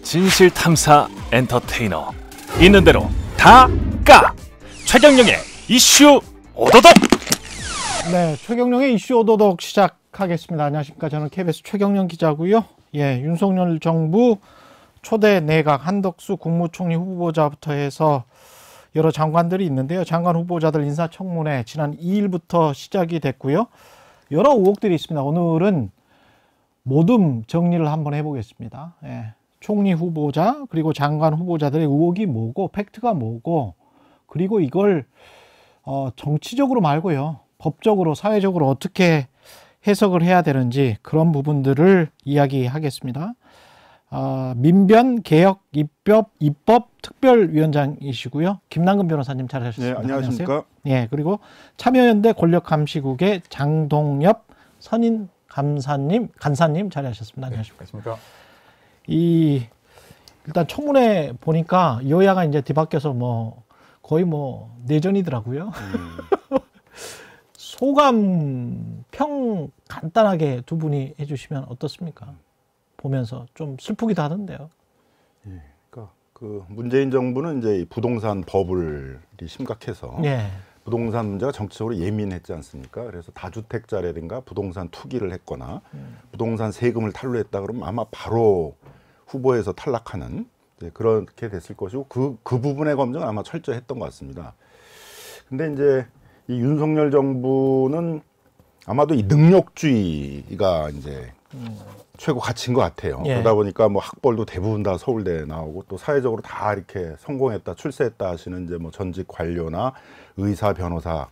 진실탐사 엔터테이너 있는 대로 다 까! 최경영의 이슈 오도독! 네, 최경영의 이슈 오도독 시작하겠습니다. 안녕하십니까. 저는 KBS 최경영 기자고요. 예, 윤석열 정부 초대 내각 한덕수 국무총리 후보자부터 해서 여러 장관들이 있는데요. 장관 후보자들 인사청문회 지난 2일부터 시작이 됐고요. 여러 의혹들이 있습니다. 오늘은 모둠 정리를 한번 해보겠습니다. 예, 총리 후보자 그리고 장관 후보자들의 의혹이 뭐고 팩트가 뭐고 그리고 이걸 정치적으로 말고요. 법적으로 사회적으로 어떻게 해석을 해야 되는지 그런 부분들을 이야기하겠습니다. 민변 개혁 입법 특별위원장이시고요. 김남근 변호사님 잘 하셨습니다. 네, 안녕하십니까? 예, 그리고 참여연대 권력감시국의 장동엽 선임 간사님 잘 하셨습니다. 안녕하십니까? 일단 청문회 보니까 여야가 이제 뒤바뀌어서 거의 내전이더라고요. 소감 평 간단하게 두 분이 해주시면 어떻습니까? 보면서 좀 슬프기도 하던데요. 예, 그러니까 그 문재인 정부는 이제 부동산 버블이 심각해서 예. 부동산 문제가 정치적으로 예민했지 않습니까? 그래서 다주택자라든가 부동산 투기를 했거나 부동산 세금을 탈루했다 그러면 아마 바로 후보에서 탈락하는 그렇게 됐을 것이고 그 부분의 검증은 아마 철저히 했던 것 같습니다. 근데 이제 이 윤석열 정부는 아마도 이 능력주의가 이제 최고 가치인 것 같아요. 예. 그러다 보니까 학벌도 대부분 다 서울대에 나오고 또 사회적으로 다 이렇게 성공했다, 출세했다 하시는 이제 전직 관료나 의사, 변호사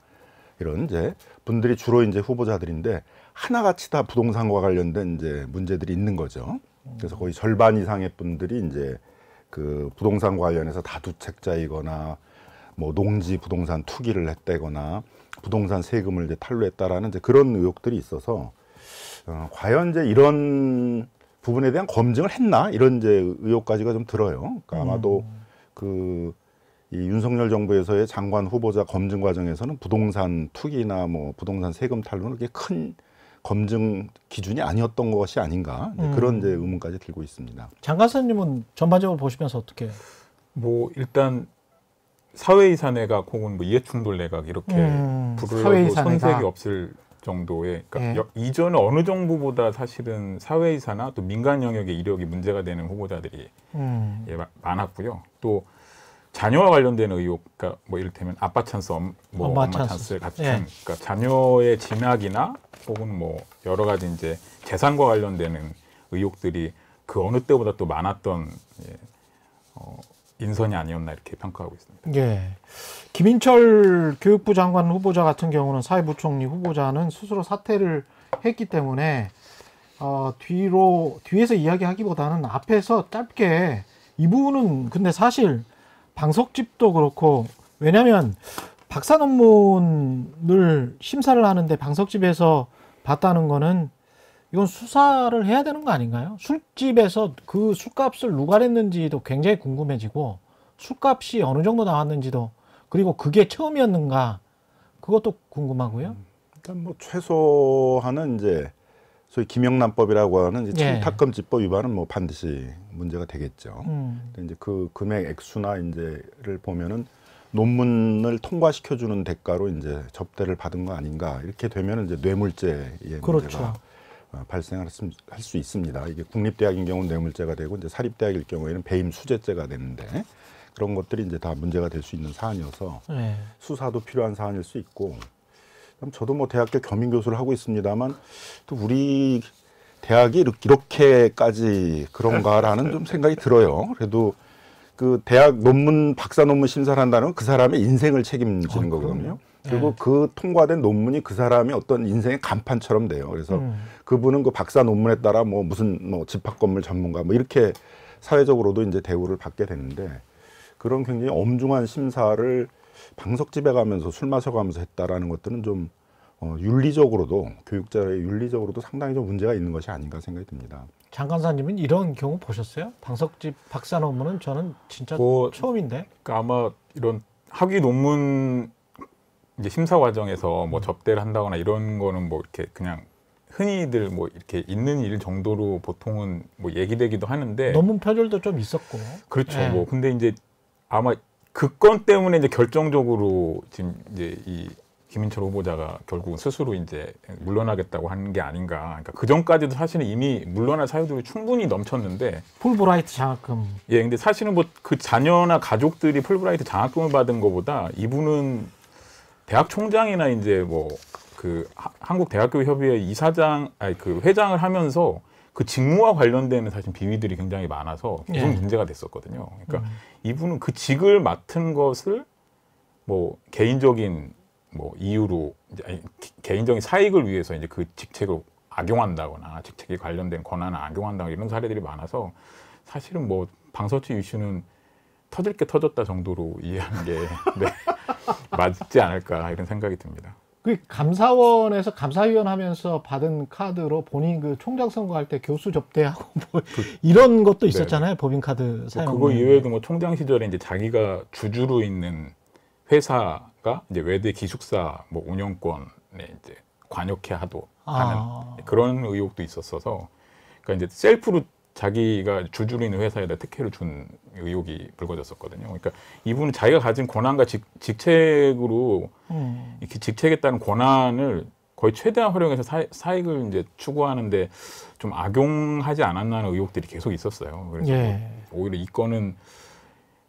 이런 이제 분들이 주로 이제 후보자들인데 하나같이 다 부동산과 관련된 이제 문제들이 있는 거죠. 그래서 거의 절반 이상의 분들이 이제 그 부동산 관련해서 다주택자이거나 농지 부동산 투기를 했다거나 부동산 세금을 이제 탈루했다라는 이제 그런 의혹들이 있어서 과연 이제 이런 부분에 대한 검증을 했나 이런 이제 의혹까지가 좀 들어요. 그러니까 아마도 이 윤석열 정부에서의 장관 후보자 검증 과정에서는 부동산 투기나 부동산 세금 탈루는 그렇게 큰 검증 기준이 아니었던 것이 아닌가 그런 이제 의문까지 들고 있습니다. 장 간사님은 전반적으로 보시면서 어떻게? 일단 사회이사내각 혹은 이해충돌내각 이렇게 부르려도 손색이 없을 정도의 그러니까 이전에 어느 정부보다 사실은 사회이사나 또 민간 영역의 이력이 문제가 되는 후보자들이 많았고요. 또 자녀와 관련된 의혹, 그러니까 이를테면 아빠 찬스, 엄마 찬스 같은 그러니까 자녀의 진학이나 혹은 여러 가지 이제 재산과 관련되는 의혹들이 그 어느 때보다 또 많았던 인선이 아니었나 이렇게 평가하고 있습니다. 예. 김인철 교육부 장관 후보자 같은 경우는 사회부총리 후보자는 스스로 사퇴를 했기 때문에 뒤에서 이야기하기보다는 앞에서 짧게 이 부분은 근데 사실 방석집도 그렇고 왜냐하면 박사 논문을 심사를 하는데 방석집에서 봤다는 거는 이건 수사를 해야 되는 거 아닌가요? 술집에서 그 술값을 누가 냈는지도 굉장히 궁금해지고 술값이 어느 정도 나왔는지도 그리고 그게 처음이었는가 그것도 궁금하고요. 일단 최소한은 이제 소위 김영란법이라고 하는 청탁금지법 위반은 반드시 문제가 되겠죠. 근데 이제 그 금액 액수나 이제를 보면은 논문을 통과시켜주는 대가로 이제 접대를 받은 거 아닌가 이렇게 되면 이제 뇌물죄의 문제가 발생할 수 있습니다. 이게 국립대학인 경우는 뇌물죄가 되고 이제 사립대학일 경우에는 배임 수재죄가 되는데 그런 것들이 이제 다 문제가 될 수 있는 사안이어서 수사도 필요한 사안일 수 있고. 저도 대학교 겸임 교수를 하고 있습니다만 또 우리 대학이 이렇게까지 그런가라는 좀 생각이 들어요. 그래도 그 대학 박사 논문 심사를 한다는 건 그 사람의 인생을 책임지는 거거든요. 그리고 그 통과된 논문이 그 사람의 어떤 인생의 간판처럼 돼요. 그래서 그분은 그 박사 논문에 따라 무슨 집합건물 전문가 이렇게 사회적으로도 이제 대우를 받게 되는데 그런 굉장히 엄중한 심사를 방석집에 가면서 술 마셔가면서 했다라는 것들은 좀 윤리적으로도 교육자의 윤리적으로도 상당히 좀 문제가 있는 것이 아닌가 생각이 듭니다. 장 간사님은 이런 경우 보셨어요? 방석집 박사 논문은 저는 진짜 처음인데. 그러니까 아마 이런 학위 논문 이제 심사 과정에서 접대를 한다거나 이런 거는 이렇게 그냥 흔히들 뭐 이렇게 있는 일 정도로 보통은 뭐 얘기되기도 하는데 논문 표절도 좀 있었고. 그렇죠. 예. 뭐 근데 이제 아마 그 건 때문에 이제 결정적으로 지금 이제 이 김인철 후보자가 결국 스스로 이제 물러나겠다고 하는 게 아닌가. 그러니까 그 전까지도 사실은 이미 물러날 사유들이 충분히 넘쳤는데 풀브라이트 장학금. 예, 근데 사실은 뭐 그 자녀나 가족들이 풀브라이트 장학금을 받은 것보다 이분은 대학 총장이나 이제 뭐 그 한국 대학교 협의회 이사장, 아니 그 회장을 하면서 그 직무와 관련되는 사실 비위들이 굉장히 많아서 계속 예. 문제가 됐었거든요. 그러니까 이분은 그 직을 맡은 것을 뭐 개인적인 뭐 이유로 이제 아니, 개인적인 사익을 위해서 이제 그 직책을 악용한다거나 직책에 관련된 권한을 악용한다거나 이런 사례들이 많아서 사실은 뭐 방서치 이슈는 터질 게 터졌다 정도로 이해하는 게 네, 맞지 않을까 이런 생각이 듭니다. 그 감사원에서 감사위원 하면서 받은 카드로 본인 그 총장 선거할 때 교수 접대하고 뭐 이런 것도 있었잖아요. 법인카드 사용. 그거 이외에도 뭐 총장 시절에 이제 자기가 주주로 있는 회사가 이제 외대 기숙사 뭐 운영권에 이제 관여케 하는 그런 의혹도 있었어서, 그러니까 이제 셀프로 자기가 주주로 있는 회사에다 특혜를 준 의혹이 불거졌었거든요. 그러니까 이분은 자기가 가진 권한과 직책으로 이렇게 직책에 따른 권한을 거의 최대한 활용해서 사익을 이제 추구하는데 좀 악용하지 않았나는 의혹들이 계속 있었어요. 그래서 예. 오히려 이 건은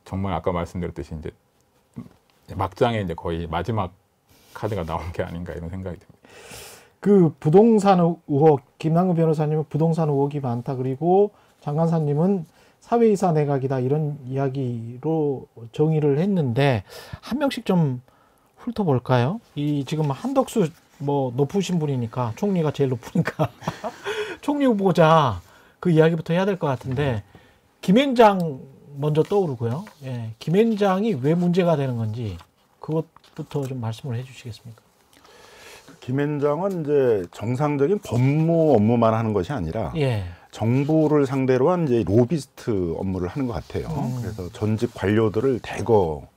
정말 아까 말씀드렸듯이 이제 막장에 이제 거의 마지막 카드가 나온 게 아닌가 이런 생각이 듭니다. 그 부동산 의혹, 김남근 변호사님은 부동산 의혹이 많다. 그리고 장관사님은 사회이사 내각이다. 이런 이야기로 정의를 했는데 한 명씩 좀 훑어볼까요? 이 지금 한덕수 뭐 높으신 분이니까, 총리가 제일 높으니까 총리 후보자 그 이야기부터 해야 될 것 같은데, 김앤장 먼저 떠오르고요. 예, 김앤장이 왜 문제가 되는 건지 그것부터 좀 말씀을 해주시겠습니까? 김앤장은 이제 정상적인 법무 업무만 하는 것이 아니라 예. 정부를 상대로 한 이제 로비스트 업무를 하는 것 같아요. 그래서 전직 관료들을 대거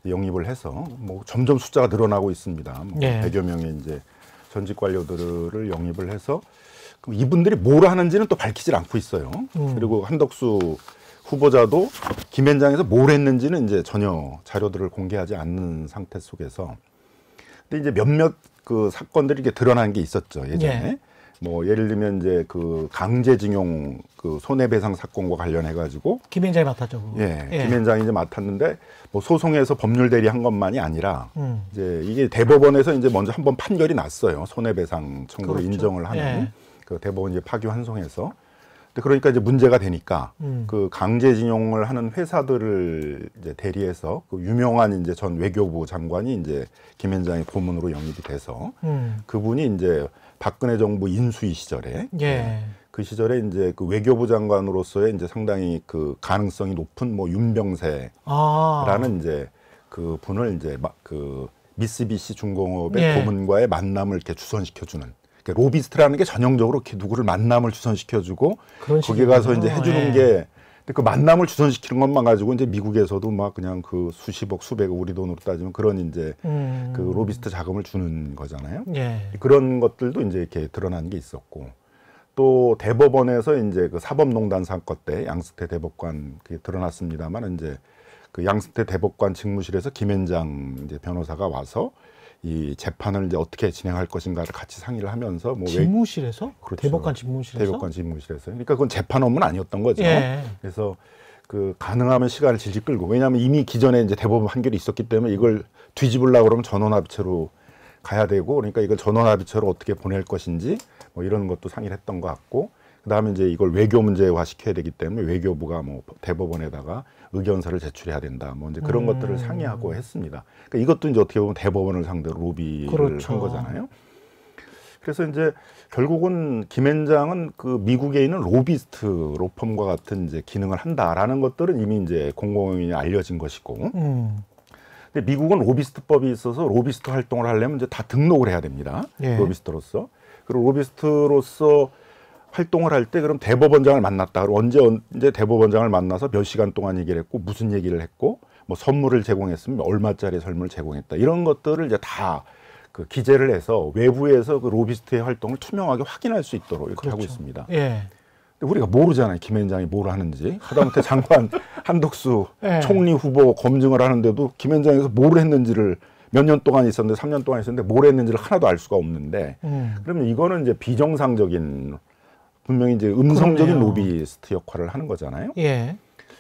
영입을 해서 뭐 점점 숫자가 늘어나고 있습니다. 뭐 예. 100여 명의 이제 전직 관료들을 영입을 해서 그럼 이분들이 뭘 하는지는 또 밝히질 않고 있어요. 그리고 한덕수 후보자도 김앤장에서 뭘 했는지는 이제 전혀 자료들을 공개하지 않는 상태 속에서, 근데 이제 몇몇 그 사건들이 이렇게 드러난 게 있었죠, 예전에. 예. 뭐 예를 들면 이제 그 강제징용 그 손해배상 사건과 관련해 가지고 김앤장이 맡았죠. 그거. 예, 김앤장이 이제 맡았는데 뭐 소송에서 법률 대리한 것만이 아니라 이제 이게 대법원에서 이제 먼저 한번 판결이 났어요. 손해배상 청구를 그렇죠. 인정을 하는 예. 그 대법원 이제 파기환송해서. 근데 그러니까 이제 문제가 되니까 그 강제징용을 하는 회사들을 이제 대리해서 그 유명한 이제 전 외교부 장관이 이제 김앤장의 고문으로 영입이 돼서 그분이 이제 박근혜 정부 인수위 시절에 예. 그 시절에 이제 그 외교부 장관으로서의 이제 상당히 그 가능성이 높은 뭐 윤병세라는 이제 그 분을 이제 그 미쓰비시 중공업의 예. 고문과의 만남을 이렇게 주선시켜주는, 그러니까 로비스트라는 게 전형적으로 이렇게 누구를 만남을 주선시켜주고 거기 가서 이제 해주는 예. 게, 그 만남을 주선시키는 것만 가지고 이제 미국에서도 막 그냥 그 수십억 수백억 우리 돈으로 따지면 그런 이제 그 로비스트 자금을 주는 거잖아요. 예. 그런 것들도 이제 이렇게 드러난 게 있었고, 또 대법원에서 이제 그 사법농단 사건 때 양승태 대법관 그게 드러났습니다만, 이제 그 양승태 대법관 직무실에서 김앤장 이제 변호사가 와서 이 재판을 이제 어떻게 진행할 것인가를 같이 상의를 하면서 뭐 집무실에서? 그렇죠. 대법관 집무실에서? 대법관 집무실에서. 그러니까 그건 재판 업무는 아니었던 거죠. 예. 그래서 그 가능하면 시간을 질질 끌고, 왜냐하면 이미 기존에 이제 대법원 판결이 있었기 때문에 이걸 뒤집으려고 그러면 전원합의체로 가야 되고, 그러니까 이걸 전원합의체로 어떻게 보낼 것인지 뭐 이런 것도 상의를 했던 것 같고, 그다음에 이제 이걸 외교 문제화 시켜야 되기 때문에 외교부가 뭐 대법원에다가 의견서를 제출해야 된다, 뭐 이제 그런 것들을 상의하고 했습니다. 그러니까 이것도 이제 어떻게 보면 대법원을 상대로 로비를 그렇죠. 한 거잖아요. 그래서 이제 결국은 김앤장은 그 미국에 있는 로비스트 로펌과 같은 이제 기능을 한다라는 것들은 이미 이제 공공연히 알려진 것이고, 근데 미국은 로비스트법이 있어서 로비스트 활동을 하려면 이제 다 등록을 해야 됩니다. 예. 로비스트로서. 그리고 로비스트로서 활동을 할 때 그럼 대법원장을 만났다. 그럼 언제 대법원장을 만나서 몇 시간 동안 얘기를 했고 무슨 얘기를 했고 뭐 선물을 제공했으면 얼마짜리 선물을 제공했다. 이런 것들을 이제 다 그 기재를 해서 외부에서 그 로비스트의 활동을 투명하게 확인할 수 있도록 이렇게 그렇죠. 하고 있습니다. 예. 근데 우리가 모르잖아요. 김앤장이 뭘 하는지. 하다못해 장관 한덕수 예. 총리 후보 검증을 하는데도 김앤장에서 뭘 했는지를 몇 년 동안 있었는데 3년 동안 있었는데 뭘 했는지를 하나도 알 수가 없는데 그러면 이거는 이제 비정상적인 분명히 이제 음성적인 그러네요. 로비스트 역할을 하는 거잖아요. 예.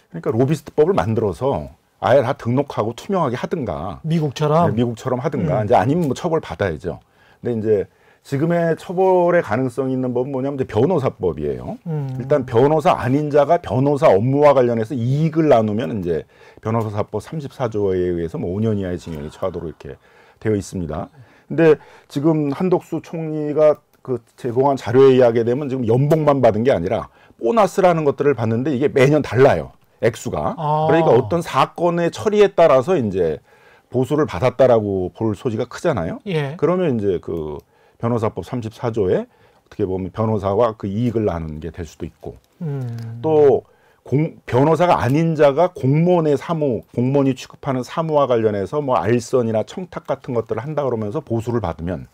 그러니까 로비스트법을 만들어서 아예 다 등록하고 투명하게 하든가 미국처럼. 네, 미국처럼 하든가 이제 아니면 뭐 처벌 받아야죠. 근데 이제 지금의 처벌의 가능성이 있는 법은 뭐냐면 이제 변호사법이에요. 일단 변호사 아닌 자가 변호사 업무와 관련해서 이익을 나누면 이제 변호사법 34조에 의해서 뭐 5년 이하의 징역이 처하도록 이렇게 되어 있습니다. 근데 지금 한덕수 총리가 그 제공한 자료에 의하게 되면 지금 연봉만 받은 게 아니라 보너스라는 것들을 받는데 이게 매년 달라요. 액수가. 아. 그러니까 어떤 사건의 처리에 따라서 이제 보수를 받았다라고 볼 소지가 크잖아요. 예. 그러면 이제 그 변호사법 34조에 어떻게 보면 변호사와 그 이익을 나누는 게 될 수도 있고 또 변호사가 아닌 자가 공무원의 사무, 공무원이 취급하는 사무와 관련해서 뭐 알선이나 청탁 같은 것들을 한다 그러면서 보수를 받으면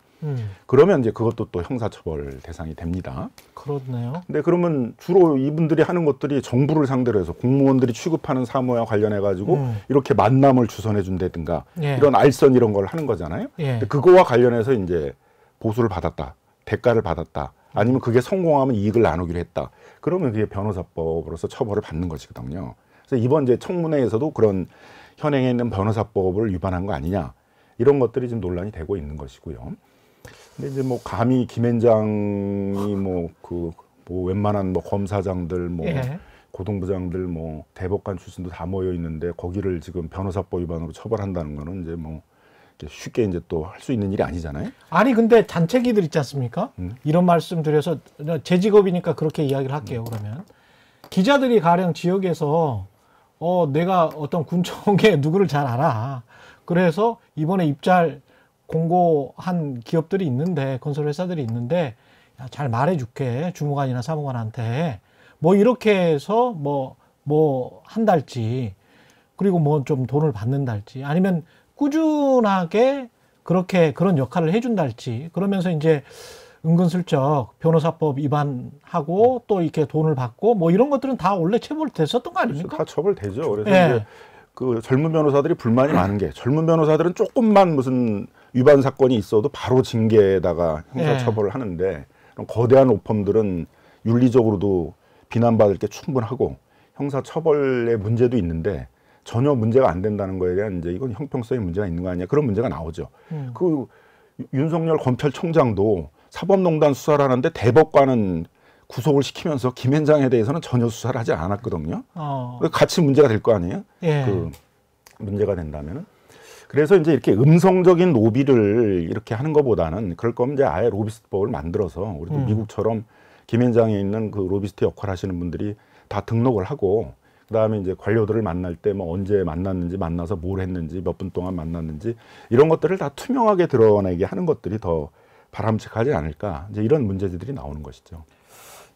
그러면 이제 그것도 또 형사처벌 대상이 됩니다. 그렇네요. 근데 그러면 주로 이분들이 하는 것들이 정부를 상대로 해서 공무원들이 취급하는 사무와 관련해 가지고 이렇게 만남을 주선해 준다든가 예. 이런 알선 이런 걸 하는 거잖아요. 예. 근데 그거와 관련해서 이제 보수를 받았다, 대가를 받았다, 아니면 그게 성공하면 이익을 나누기로 했다. 그러면 그게 변호사법으로서 처벌을 받는 것이거든요. 그래서 이번 이제 청문회에서도 그런 현행에 있는 변호사법을 위반한 거 아니냐 이런 것들이 지금 논란이 되고 있는 것이고요. 근데 이제 뭐 감히 김앤장이 뭐 웬만한 뭐 검사장들 뭐 예. 고등부장들 뭐 대법관 출신도 다 모여 있는데 거기를 지금 변호사법 위반으로 처벌한다는 거는 이제 뭐 쉽게 이제 또 할 수 있는 일이 아니잖아요. 아니 근데 단체기들 있지 않습니까? 이런 말씀 드려서 제 직업이니까 그렇게 이야기를 할게요. 그러면 기자들이 가령 지역에서 내가 어떤 군청에 누구를 잘 알아. 그래서 이번에 입찰 공고한 기업들이 있는데 건설 회사들이 있는데 야, 잘 말해줄게 주무관이나 사무관한테 뭐 이렇게 해서 뭐 한달치 그리고 뭐 좀 돈을 받는달지 아니면 꾸준하게 그렇게 그런 역할을 해준달지 그러면서 이제 은근슬쩍 변호사법 위반하고 또 이렇게 돈을 받고 뭐 이런 것들은 다 원래 체벌됐었던 거 아닙니까? 다 처벌되죠. 그래서 예. 이제 그 젊은 변호사들이 불만이 많은 게 젊은 변호사들은 조금만 무슨 위반 사건이 있어도 바로 징계에다가 형사처벌을 하는데 그런 거대한 로펌들은 윤리적으로도 비난받을 게 충분하고 형사처벌의 문제도 있는데 전혀 문제가 안 된다는 거에 대한 이제 이건 형평성의 문제가 있는 거 아니냐 그런 문제가 나오죠. 그 윤석열 검찰총장도 사법농단 수사를 하는데 대법관은 구속을 시키면서 김앤장에 대해서는 전혀 수사를 하지 않았거든요. 같이 문제가 될 거 아니에요? 예. 그 문제가 된다면은. 그래서 이제 이렇게 음성적인 로비를 이렇게 하는 것보다는 그럴 거면 이제 아예 로비스트법을 만들어서 우리도 미국처럼 김앤장에 있는 그 로비스트 역할 하시는 분들이 다 등록을 하고 그다음에 이제 관료들을 만날 때 뭐 언제 만났는지 만나서 뭘 했는지 몇 분 동안 만났는지 이런 것들을 다 투명하게 드러내게 하는 것들이 더 바람직하지 않을까 이제 이런 문제들이 나오는 것이죠.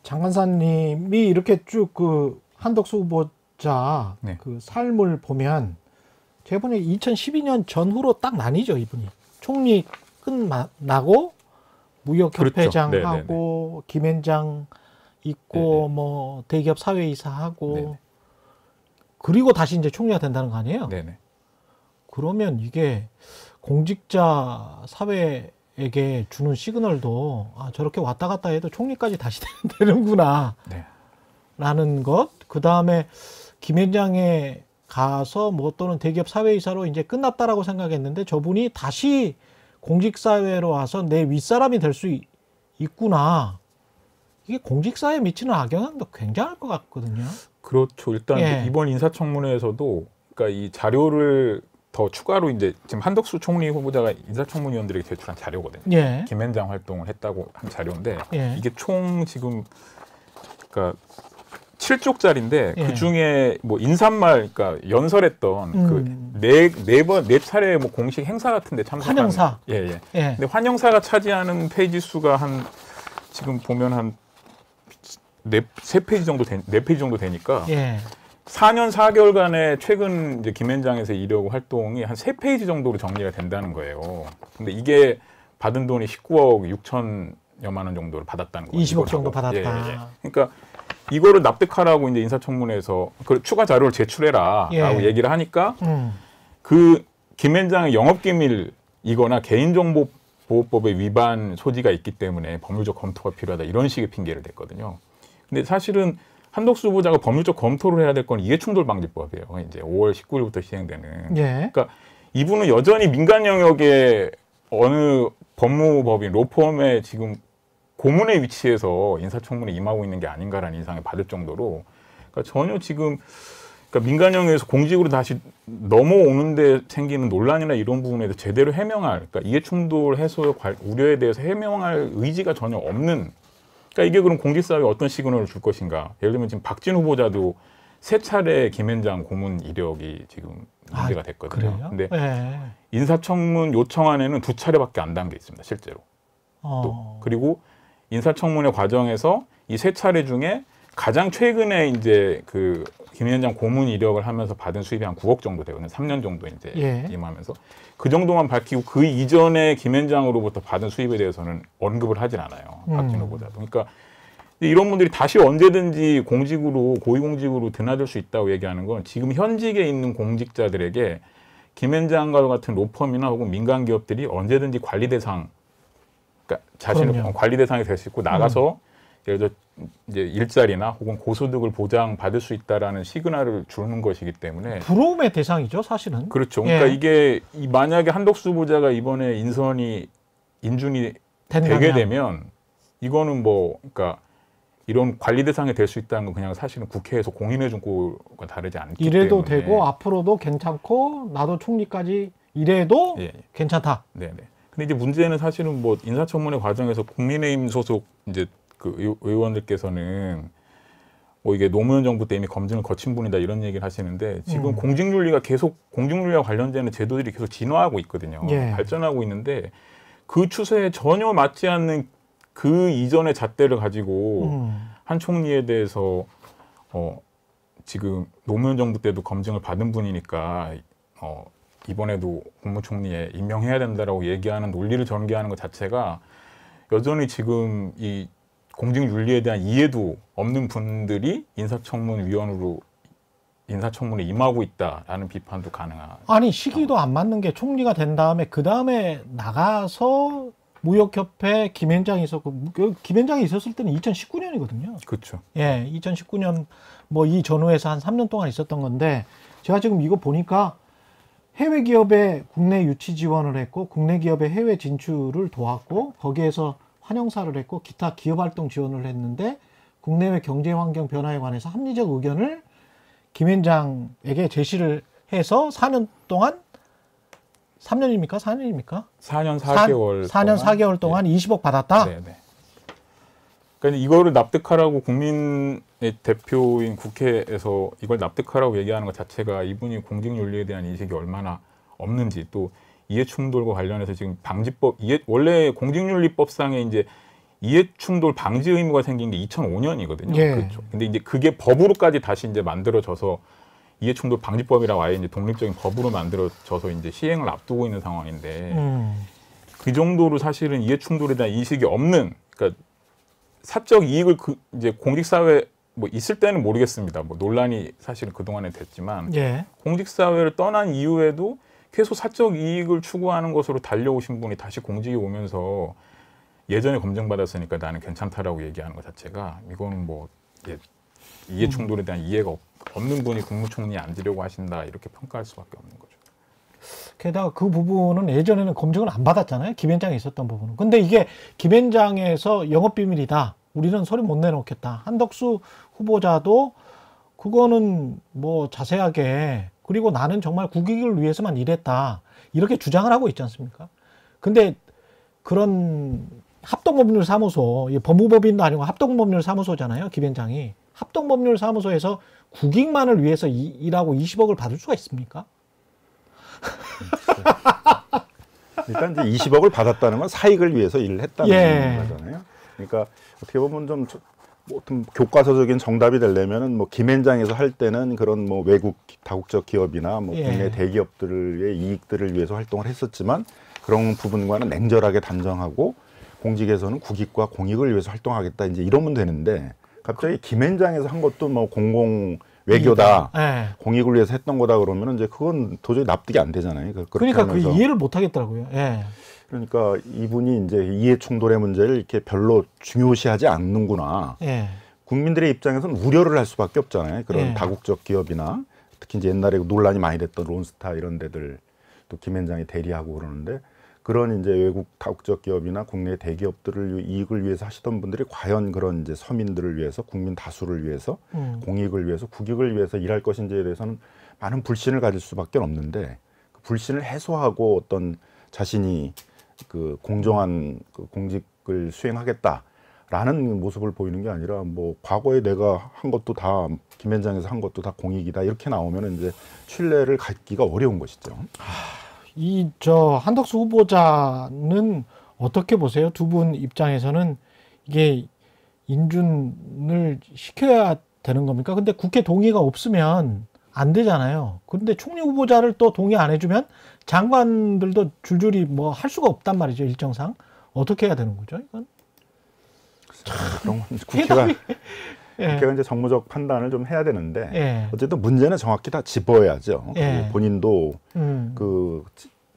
장관사님이 이렇게 쭉 그 한덕수 후보자 네. 그 삶을 보면 제가 보니 2012년 전후로 딱 나뉘죠 이분이 총리 끝나고 무역협회장 그렇죠. 하고 김앤장 있고 뭐 대기업 사회이사 하고 네네. 그리고 다시 이제 총리가 된다는 거 아니에요? 네네. 그러면 이게 공직자 사회에게 주는 시그널도 저렇게 왔다 갔다 해도 총리까지 다시 되는구나 네. 라는 것. 그 다음에 김앤장에 가서 뭐 또는 대기업 사회이사로 이제 끝났다라고 생각했는데 저분이 다시 공직사회로 와서 내 윗사람이 될 수 있구나. 이게 공직사회에 미치는 악영향도 굉장할 것 같거든요. 그렇죠. 일단 예. 이번 인사청문회에서도 그러니까 이 자료를 더 추가로 이제 지금 한덕수 총리 후보자가 인사청문위원들에게 제출한 자료거든요. 예. 김앤장 활동을 했다고 한 자료인데 예. 이게 총 지금 그러니까 7쪽짜리인데 예. 그 중에 뭐 인사말 그러니까 연설했던 그 네 차례 뭐 공식 행사 같은데 참석한 환영사. 예. 예. 근데 환영사가 차지하는 페이지 수가 한 지금 보면 한 4페이지 정도 4페이지 정도 되니까 예. 4년 4개월간의 최근 이제 김앤장에서 이력 활동이 한 3페이지 정도로 정리가 된다는 거예요. 근데 이게 받은 돈이 19억 6천여만 원 정도를 받았다는 거예요. 20억 정도 받았다. 예, 예. 그러니까 이거를 납득하라고 이제 인사청문회에서 그 추가 자료를 제출해라라고 예. 얘기를 하니까 그 김앤장의 영업기밀이거나 개인정보보호법의 위반 소지가 있기 때문에 법률적 검토가 필요하다 이런 식의 핑계를 댔거든요. 근데 사실은 한덕수 후보자가 법률적 검토를 해야 될 건 이해충돌방지법이에요. 이제 5월 19일부터 시행되는. 예. 그러니까 이분은 여전히 민간 영역의 어느 법무법인 로펌에 지금 고문의 위치에서 인사청문회 임하고 있는 게 아닌가라는 인상을 받을 정도로 그러니까 전혀 지금 그러니까 민간 영역에서 공직으로 다시 넘어오는데 생기는 논란이나 이런 부분에 대해서 제대로 해명할 그러니까 이해충돌 해소 우려에 대해서 해명할 의지가 전혀 없는 그러니까 이게 그럼 공직사회에 어떤 시그널을 줄 것인가? 예를 들면 지금 박진 후보자도 3차례 김앤장 고문 이력이 지금 문제가 됐거든요. 그래요? 근데 네. 인사청문 요청안에는 2차례밖에 안 담겨 있습니다, 실제로. 또 그리고 인사청문회 과정에서 이 3차례 중에 가장 최근에 이제 그 김앤장 고문 이력을 하면서 받은 수입이 한 9억 정도 되거든요. 3년 정도 이제 예. 임하면서 그 정도만 밝히고 그 이전에 김앤장으로부터 받은 수입에 대해서는 언급을 하질 않아요. 박진 후보자도. 그러니까 이런 분들이 다시 언제든지 공직으로 고위공직으로 드나들 수 있다고 얘기하는 건 지금 현직에 있는 공직자들에게 김앤장과 같은 로펌이나 혹은 민간 기업들이 언제든지 관리 대상, 그러니까 자신의 관리 대상이 될 수 있고 나가서 예를 들어 이제 일자리나 혹은 고소득을 보장받을 수 있다라는 시그널을 주는 것이기 때문에 부러움의 대상이죠, 사실은. 그렇죠. 그러니까 예. 이게 만약에 한덕수 후보자가 이번에 인선이 인준이 되게 되면 이거는 뭐 그러니까 이런 관리 대상이 될 수 있다는 건 그냥 사실은 국회에서 공인해 준 거와 다르지 않기 이래도 때문에 되고 앞으로도 괜찮고 나도 총리까지 이래도 예. 괜찮다. 네네. 근데 이제 문제는 사실은 뭐 인사청문회 과정에서 국민의힘 소속 이제 그 의원들께서는 뭐 이게 노무현 정부 때 이미 검증을 거친 분이다 이런 얘기를 하시는데 지금 공직윤리가 계속 공직윤리와 관련되는 제도들이 계속 진화하고 있거든요. 예. 발전하고 있는데 그 추세에 전혀 맞지 않는 그 이전의 잣대를 가지고 한 총리에 대해서 지금 노무현 정부 때도 검증을 받은 분이니까 이번에도 국무총리에 임명해야 된다라고 얘기하는 논리를 전개하는 것 자체가 여전히 지금 이 공직윤리에 대한 이해도 없는 분들이 인사청문위원으로 인사청문에 임하고 있다라는 비판도 가능한. 아니 시기도 안 맞는 게 총리가 된 다음에 그 다음에 나가서 무역협회 김앤장이 있었고 김앤장이 있었을 때는 2019년이거든요. 그렇죠. 예, 2019년 뭐 이 전후에서 한 3년 동안 있었던 건데 제가 지금 이거 보니까 해외 기업의 국내 유치 지원을 했고 국내 기업의 해외 진출을 도왔고 거기에서 환영사를 했고 기타 기업 활동 지원을 했는데 국내외 경제 환경 변화에 관해서 합리적 의견을 김앤장에게 제시를 해서 4년 동안 3년입니까? 4년입니까? 4년 4개월 4년 4개월 동안 20억 받았다? 네네. 그러니까 이거를 납득하라고 국민의 대표인 국회에서 이걸 납득하라고 얘기하는 것 자체가 이분이 공직윤리에 대한 인식이 얼마나 없는지 또 이해충돌과 관련해서 지금 방지법 원래 공직윤리법상에 이제 이해충돌 방지 의무가 생긴 게 2005년이거든요. 예. 그렇죠. 근데 이제 그게 법으로까지 다시 이제 만들어져서 이해충돌 방지법이라고 아예 이제 독립적인 법으로 만들어져서 이제 시행을 앞두고 있는 상황인데 그 정도로 사실은 이해충돌에 대한 인식이 없는 그러니까 사적 이익을 이제 공직사회 뭐 있을 때는 모르겠습니다. 뭐 논란이 사실은 그동안에 됐지만 예. 공직사회를 떠난 이후에도 계속 사적 이익을 추구하는 것으로 달려오신 분이 다시 공직에 오면서 예전에 검증받았으니까 나는 괜찮다라고 얘기하는 것 자체가 이거는 뭐 이해충돌에 대한 이해가 없는 분이 국무총리에 앉으려고 하신다 이렇게 평가할 수밖에 없는 거죠. 게다가 그 부분은 예전에는 검증을 안 받았잖아요. 김앤장에 있었던 부분은. 근데 이게 김앤장에서 영업비밀이다. 우리는 소리 못 내놓겠다. 한덕수 후보자도 그거는 뭐 자세하게 그리고 나는 정말 국익을 위해서만 일했다. 이렇게 주장을 하고 있지 않습니까? 근데 그런 합동법률사무소, 법무법인도 아니고 합동법률사무소잖아요. 김앤장이. 합동법률사무소에서 국익만을 위해서 일하고 20억을 받을 수가 있습니까? 일단 이제 20억을 받았다는 건 사익을 위해서 일을 했다는 거잖아요. 그러니까 어떻게 보면 좀 어떤 교과서적인 정답이 되려면은 뭐 김앤장에서 할 때는 그런 뭐 외국 다국적 기업이나 뭐 국내 대기업들의 이익들을 위해서 활동을 했었지만 그런 부분과는 냉철하게 단정하고 공직에서는 국익과 공익을 위해서 활동하겠다 이제 이러면 되는데 갑자기 김앤장에서 한 것도 뭐 공공 외교다, 네. 공익을 위해서 했던 거다 그러면 이제 그건 도저히 납득이 안 되잖아요. 그러니까 그 이해를 못 하겠더라고요. 예. 그러니까 이분이 이제 이해 충돌의 문제를 이렇게 별로 중요시하지 않는구나. 예. 국민들의 입장에서는 우려를 할 수밖에 없잖아요. 그런 예. 다국적 기업이나 특히 이제 옛날에 논란이 많이 됐던 론스타 이런 데들 또 김앤장이 대리하고 그러는데 그런 이제 외국 다국적 기업이나 국내 대기업들을 이익을 위해서 하시던 분들이 과연 그런 이제 서민들을 위해서 국민 다수를 위해서 공익을 위해서 국익을 위해서 일할 것인지에 대해서는 많은 불신을 가질 수밖에 없는데 그 불신을 해소하고 어떤 자신이 그 공정한 그 공직을 수행하겠다라는 모습을 보이는 게 아니라 뭐 과거에 내가 한 것도 다 김앤장에서 한 것도 다 공익이다 이렇게 나오면 이제 신뢰를 갖기가 어려운 것이죠. 한덕수 후보자는 어떻게 보세요? 두 분 입장에서는 이게 인준을 시켜야 되는 겁니까? 근데 국회 동의가 없으면 안 되잖아요. 그런데 총리 후보자를 또 동의 안 해주면 장관들도 줄줄이 뭐 할 수가 없단 말이죠. 일정상. 어떻게 해야 되는 거죠, 이건? 그런 건 국회가 이제 정무적 판단을 좀 해야 되는데 예. 어쨌든 문제는 정확히 다 짚어야죠. 예. 본인도 그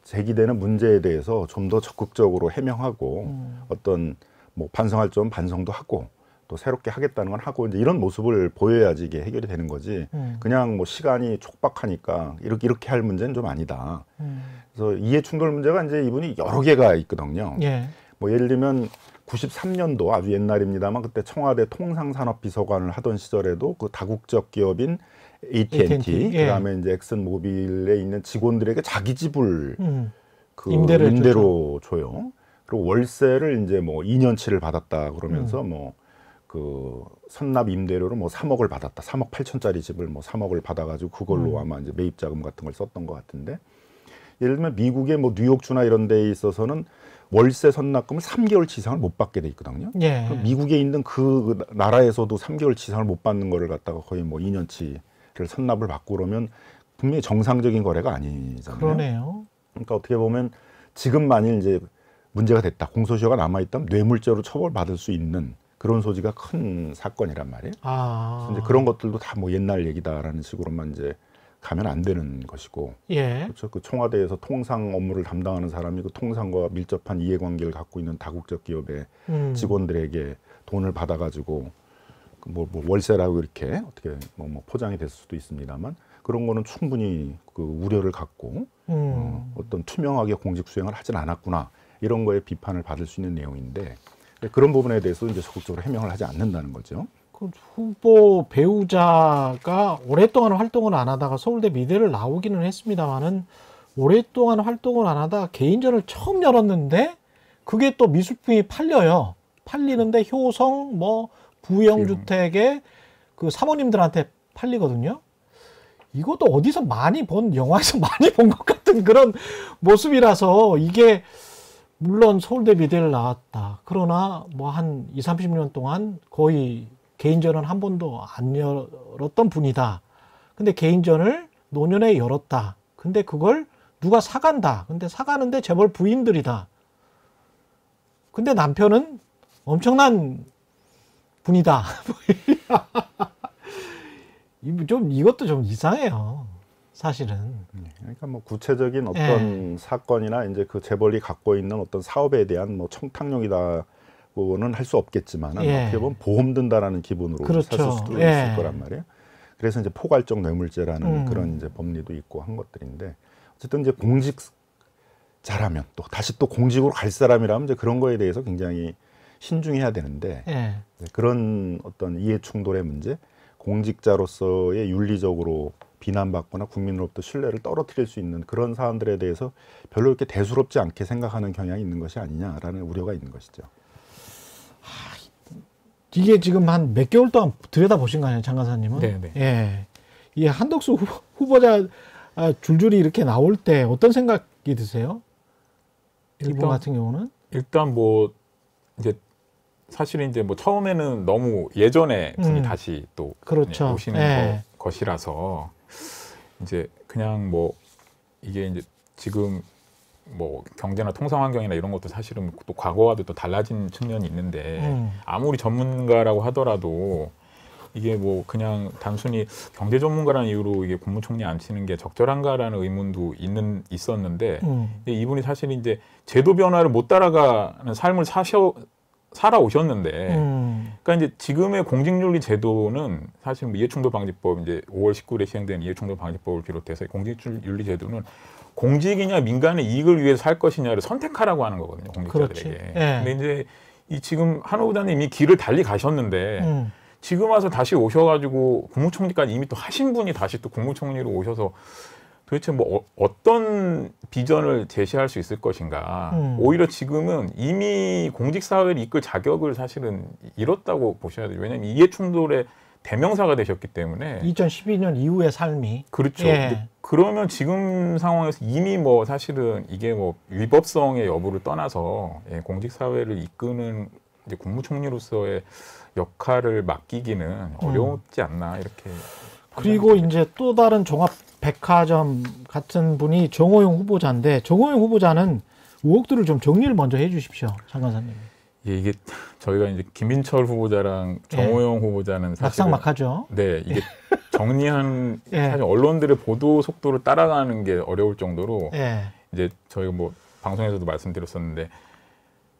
제기되는 문제에 대해서 좀 더 적극적으로 해명하고 어떤 뭐 반성할 점 반성도 하고 또 새롭게 하겠다는 건 하고 이제 이런 모습을 보여야지 이게 해결이 되는 거지. 그냥 뭐 시간이 촉박하니까 이렇게 할 문제는 좀 아니다. 그래서 이해 충돌 문제가 이제 이분이 여러 개가 있거든요. 예. 뭐 예를 들면 93년도 아주 옛날입니다만 그때 청와대 통상산업비서관을 하던 시절에도 그 다국적 기업인 AT&T 예. 그다음에 이제 엑슨모빌에 있는 직원들에게 자기 집을 그 임대를 임대로 줘요. 그리고 월세를 이제 뭐 2년치를 받았다 그러면서 뭐 그 선납 임대료로 뭐 3억을 받았다. 3억 8천짜리 집을 뭐 3억을 받아가지고 그걸로 아마 이제 매입 자금 같은 걸 썼던 것 같은데 예를 들면 미국의 뭐 뉴욕주나 이런 데에 있어서는 월세 선납금을 3개월치 이상을 못 받게 돼 있거든요. 예. 그럼 미국에 있는 그 나라에서도 3개월치 이상을 못 받는 거를 갖다가 거의 뭐 2년치를 선납을 받고 그러면 분명히 정상적인 거래가 아니잖아요. 그러네요. 그러니까 어떻게 보면 지금 만일 이제 문제가 됐다, 공소시효가 남아 있다면 뇌물죄로 처벌받을 수 있는 그런 소지가 큰 사건이란 말이에요. 아. 그래서 이제 그런 것들도 다 뭐 옛날 얘기다라는 식으로만 이제 가면 안 되는 것이고. 예. 그렇죠. 그 청와대에서 통상 업무를 담당하는 사람이 그 통상과 밀접한 이해관계를 갖고 있는 다국적 기업의 직원들에게 돈을 받아가지고 뭐 월세라고 이렇게 어떻게 뭐 포장이 됐을 수도 있습니다만 그런 거는 충분히 그 우려를 갖고 어떤 투명하게 공직 수행을 하진 않았구나 이런 거에 비판을 받을 수 있는 내용인데 그런 부분에 대해서 이제 적극적으로 해명을 하지 않는다는 거죠. 그 후보 배우자가 오랫동안 활동을 안 하다가 서울대 미대를 나오기는 했습니다만은 오랫동안 활동을 안 하다 개인전을 처음 열었는데 그게 또 미술품이 팔려요. 팔리는데 효성 뭐 부영주택에 그 사모님들한테 팔리거든요. 이것도 어디서 많이 본 영화에서 많이 본 것 같은 그런 모습이라서 이게 물론 서울대 미대를 나왔다. 그러나 뭐 한 20, 30년 동안 거의 개인전은 한 번도 안 열었던 분이다. 근데 개인전을 노년에 열었다. 근데 그걸 누가 사간다. 근데 사가는데 재벌 부인들이다. 근데 남편은 엄청난 분이다. 이것도 좀 이상해요. 사실은. 그러니까 뭐 구체적인 어떤 사건이나 이제 그 재벌이 갖고 있는 어떤 사업에 대한 뭐 청탁용이다고는 할 수 없겠지만 어떻게 보면 보험 든다라는 기분으로 그렇죠. 샀을 수도 있을 거란 말이에요. 그래서 이제 포괄적 뇌물죄라는 그런 이제 법리도 있고 한 것들인데 어쨌든 이제 공직 잘하면 또 다시 또 공직으로 갈 사람이라면 이제 그런 거에 대해서 굉장히 신중해야 되는데 그런 어떤 이해 충돌의 문제, 공직자로서의 윤리적으로 비난받거나 국민으로부터 신뢰를 떨어뜨릴 수 있는 그런 사안들에 대해서 별로 이렇게 대수롭지 않게 생각하는 경향이 있는 것이 아니냐라는 우려가 있는 것이죠. 이게 지금 한 몇 개월 동안 들여다보신 거 아니에요, 장 간사님은? 네네. 예. 이 한덕수 후보자 줄줄이 이렇게 나올 때 어떤 생각이 드세요? 이분 같은 경우는? 일단 뭐 이제 사실은 이제 뭐 처음에는 너무 예전에 분이 다시 또 그렇죠. 오시는 것이라서 이제 그냥 뭐 이게 이제 지금 뭐 경제나 통상 환경이나 이런 것도 사실은 또 과거와도 또 달라진 측면이 있는데 아무리 전문가라고 하더라도 이게 뭐 그냥 단순히 경제 전문가라는 이유로 이게 국무총리 앉히는 게 적절한가라는 의문도 있었는데 이분이 사실 이제 제도 변화를 못 따라가는 삶을 살아오셨는데 그러니까 이제 지금의 공직윤리 제도는 사실 뭐 이해충돌방지법 이제 5월 19일에 시행된 이해충돌방지법을 비롯해서 공직윤리 제도는 공직이냐 민간의 이익을 위해서 살 것이냐를 선택하라고 하는 거거든요, 공직자들에게. 근데 이제 이 지금 한 후보자님 이미 길을 달리 가셨는데 지금 와서 다시 오셔가지고 국무총리까지 이미 또 하신 분이 다시 또 국무총리로 오셔서 도대체 뭐 어떤 비전을 제시할 수 있을 것인가. 오히려 지금은 이미 공직사회를 이끌 자격을 사실은 잃었다고 보셔야 돼요. 왜냐하면 이해충돌의 대명사가 되셨기 때문에 2012년 이후의 삶이 그렇죠. 그러면 지금 상황에서 이미 뭐 사실은 이게 뭐 위법성의 여부를 떠나서 공직 사회를 이끄는 이제 국무총리로서의 역할을 맡기기는 어렵지 않나 이렇게. 그리고 이제 또 다른 종합 백화점 같은 분이 정호영 후보자인데 정호영 후보자는 의혹들을 좀 정리를 먼저 해주십시오, 장관사님. 예, 이게 저희가 이제 김인철 후보자랑 정호영 후보자는 사실 막상막하죠. 네, 이게 정리한 사실 언론들의 보도 속도를 따라가는 게 어려울 정도로 이제 저희가 뭐 방송에서도 말씀드렸었는데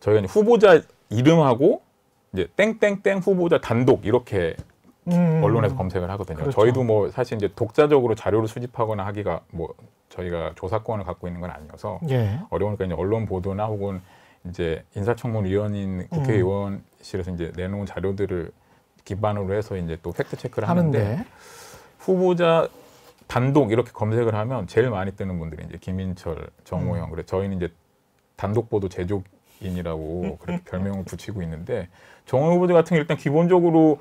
저희가 이제 후보자 이름하고 이제 땡땡땡 후보자 단독 이렇게 언론에서 검색을 하거든요. 그렇죠. 저희도 뭐 사실 이제 독자적으로 자료를 수집하거나 하기가 뭐 저희가 조사권을 갖고 있는 건 아니어서 어려우니까 이제 언론 보도나 혹은 이제 인사청문위원인 국회의원실에서 이제 내놓은 자료들을 기반으로 해서 이제 또 팩트 체크를 하는데 후보자 단독 이렇게 검색을 하면 제일 많이 뜨는 분들이 이제 김인철, 정호영. 그래 저희는 이제 단독 보도 제조인이라고 그렇게 별명을 붙이고 있는데 정호영 후보자 같은 경우 일단 기본적으로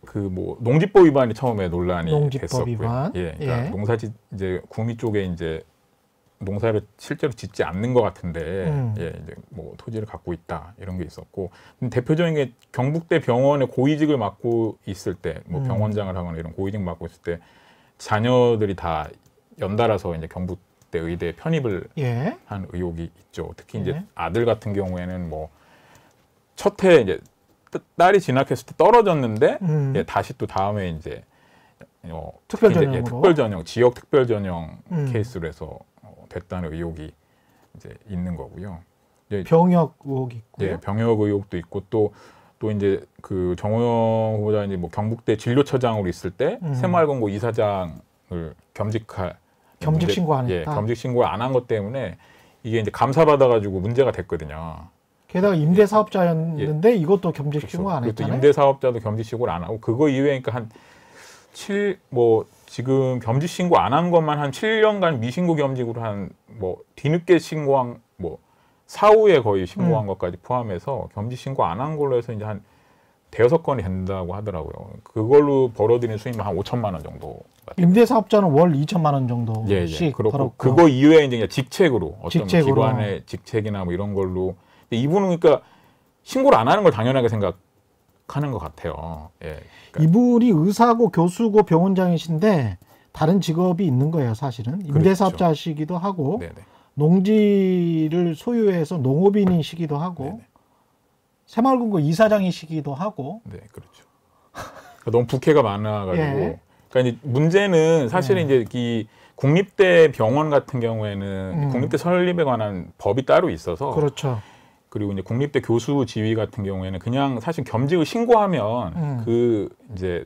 그 뭐 농지법 위반이 처음에 논란이 됐었고요. 위반. 그러니까 농사짓 이제 구미 쪽에 이제 농사를 실제로 짓지 않는 것 같은데 이제 뭐 토지를 갖고 있다 이런 게 있었고 대표적인 게 경북대 병원의 고위직을 맡고 있을 때 뭐 병원장을 하거나 이런 고위직 맡고 있을 때 자녀들이 다 연달아서 이제 경북대 의대에 편입을 한 의혹이 있죠. 특히 이제 아들 같은 경우에는 뭐 첫 해 이제 딸이 진학했을 때 떨어졌는데 다시 또 다음에 이제 특별 전형으로 특별 전형 지역 특별 전형 케이스로 해서 됐다는 의혹이 이제 있는 거고요. 병역 의혹이 있고요. 병역 의혹도 있고 또 이제 그 정호영 후보자 이제 뭐 경북대 진료처장으로 있을 때 새마을금고 이사장을 겸직 신고 안 했다. 겸직 신고 안 한 것 때문에 이게 이제 감사받아 가지고 문제가 됐거든요. 게다가 임대 사업자였는데 이것도 겸직 신고 안 했잖아요. 임대 사업자도 겸직 신고를 안 하고 그거 이외에 그러니까 한 지금 겸직 신고 안 한 것만 한 7년간 미신고 겸직으로 한 뭐 뒤늦게 신고한 뭐 사후에 거의 신고한 것까지 포함해서 겸직 신고 안 한 걸로 해서 이제 한 대여섯 건이 된다고 하더라고요. 그걸로 벌어들인 수익은 한 5천만 원 정도. 임대 사업자는 월 2천만 원 정도씩 그렇고 그거 이외에 이제 직책으로 어떤 기관의 직책이나 뭐 이런 걸로 이분은 그러니까 신고를 안 하는 걸 당연하게 생각하는 것 같아요. 그러니까. 이분이 의사고 교수고 병원장이신데 다른 직업이 있는 거예요, 사실은. 임대사업자시기도 하고 농지를 소유해서 농업인이시기도 하고 새마을금고 이사장이시기도 하고. 네, 그렇죠. 너무 부캐가 많아가지고. 그러니까 이제 문제는 사실은 이제 이 국립대 병원 같은 경우에는 국립대 설립에 관한 법이 따로 있어서. 그렇죠. 그리고 이제 국립대 교수 지위 같은 경우에는 그냥 사실 겸직을 신고하면 그 이제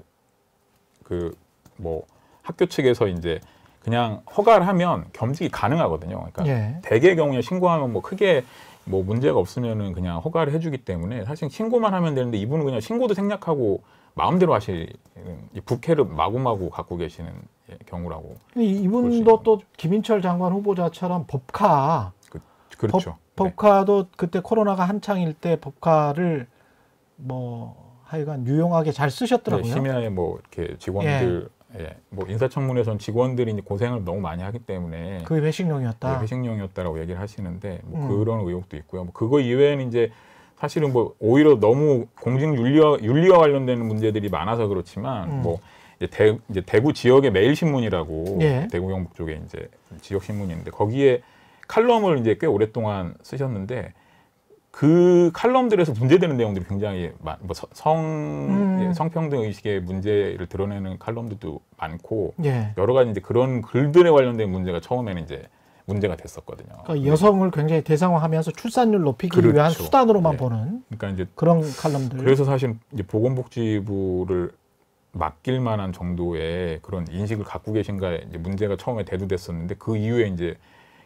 그 뭐 학교 측에서 이제 그냥 허가를 하면 겸직이 가능하거든요. 그러니까 대개의 경우에 신고하면 뭐 크게 뭐 문제가 없으면은 그냥 허가를 해주기 때문에 사실 신고만 하면 되는데 이분은 그냥 신고도 생략하고 마음대로 하시는 부캐를 마구마구 갖고 계시는 경우라고. 이분도 또 김인철 장관 후보자처럼 법카. 그렇죠. 법카도 그때 코로나가 한창일 때 법카를 뭐 하여간 유용하게 잘 쓰셨더라고요. 심야에 뭐 이렇게 직원들, 뭐 인사청문회에서는 직원들이 이제 고생을 너무 많이 하기 때문에 그게 회식용이었다. 회식용이었다라고 얘기를 하시는데 뭐 그런 의혹도 있고요. 뭐 그거 이외에는 이제 사실은 뭐 오히려 너무 공직 윤리와 관련되는 문제들이 많아서 그렇지만 뭐 이제 대구 지역의 매일신문이라고 예. 대구 경북 쪽에 이제 지역 신문인데 거기에 칼럼을 이제 꽤 오랫동안 쓰셨는데 그 칼럼들에서 문제되는 내용들이 굉장히 성평등 의식의 문제를 드러내는 칼럼들도 많고 예. 여러 가지 이제 그런 글들에 관련된 문제가 처음에는 이제 문제가 됐었거든요. 그러니까 여성을 굉장히 대상화하면서 출산율 높이기 그렇죠. 위한 수단으로만 네. 보는 그러니까 이제 그런 칼럼들. 그래서 사실 이제 보건복지부를 맡길 만한 정도의 그런 인식을 갖고 계신가 이제 문제가 처음에 대두됐었는데 그 이후에 이제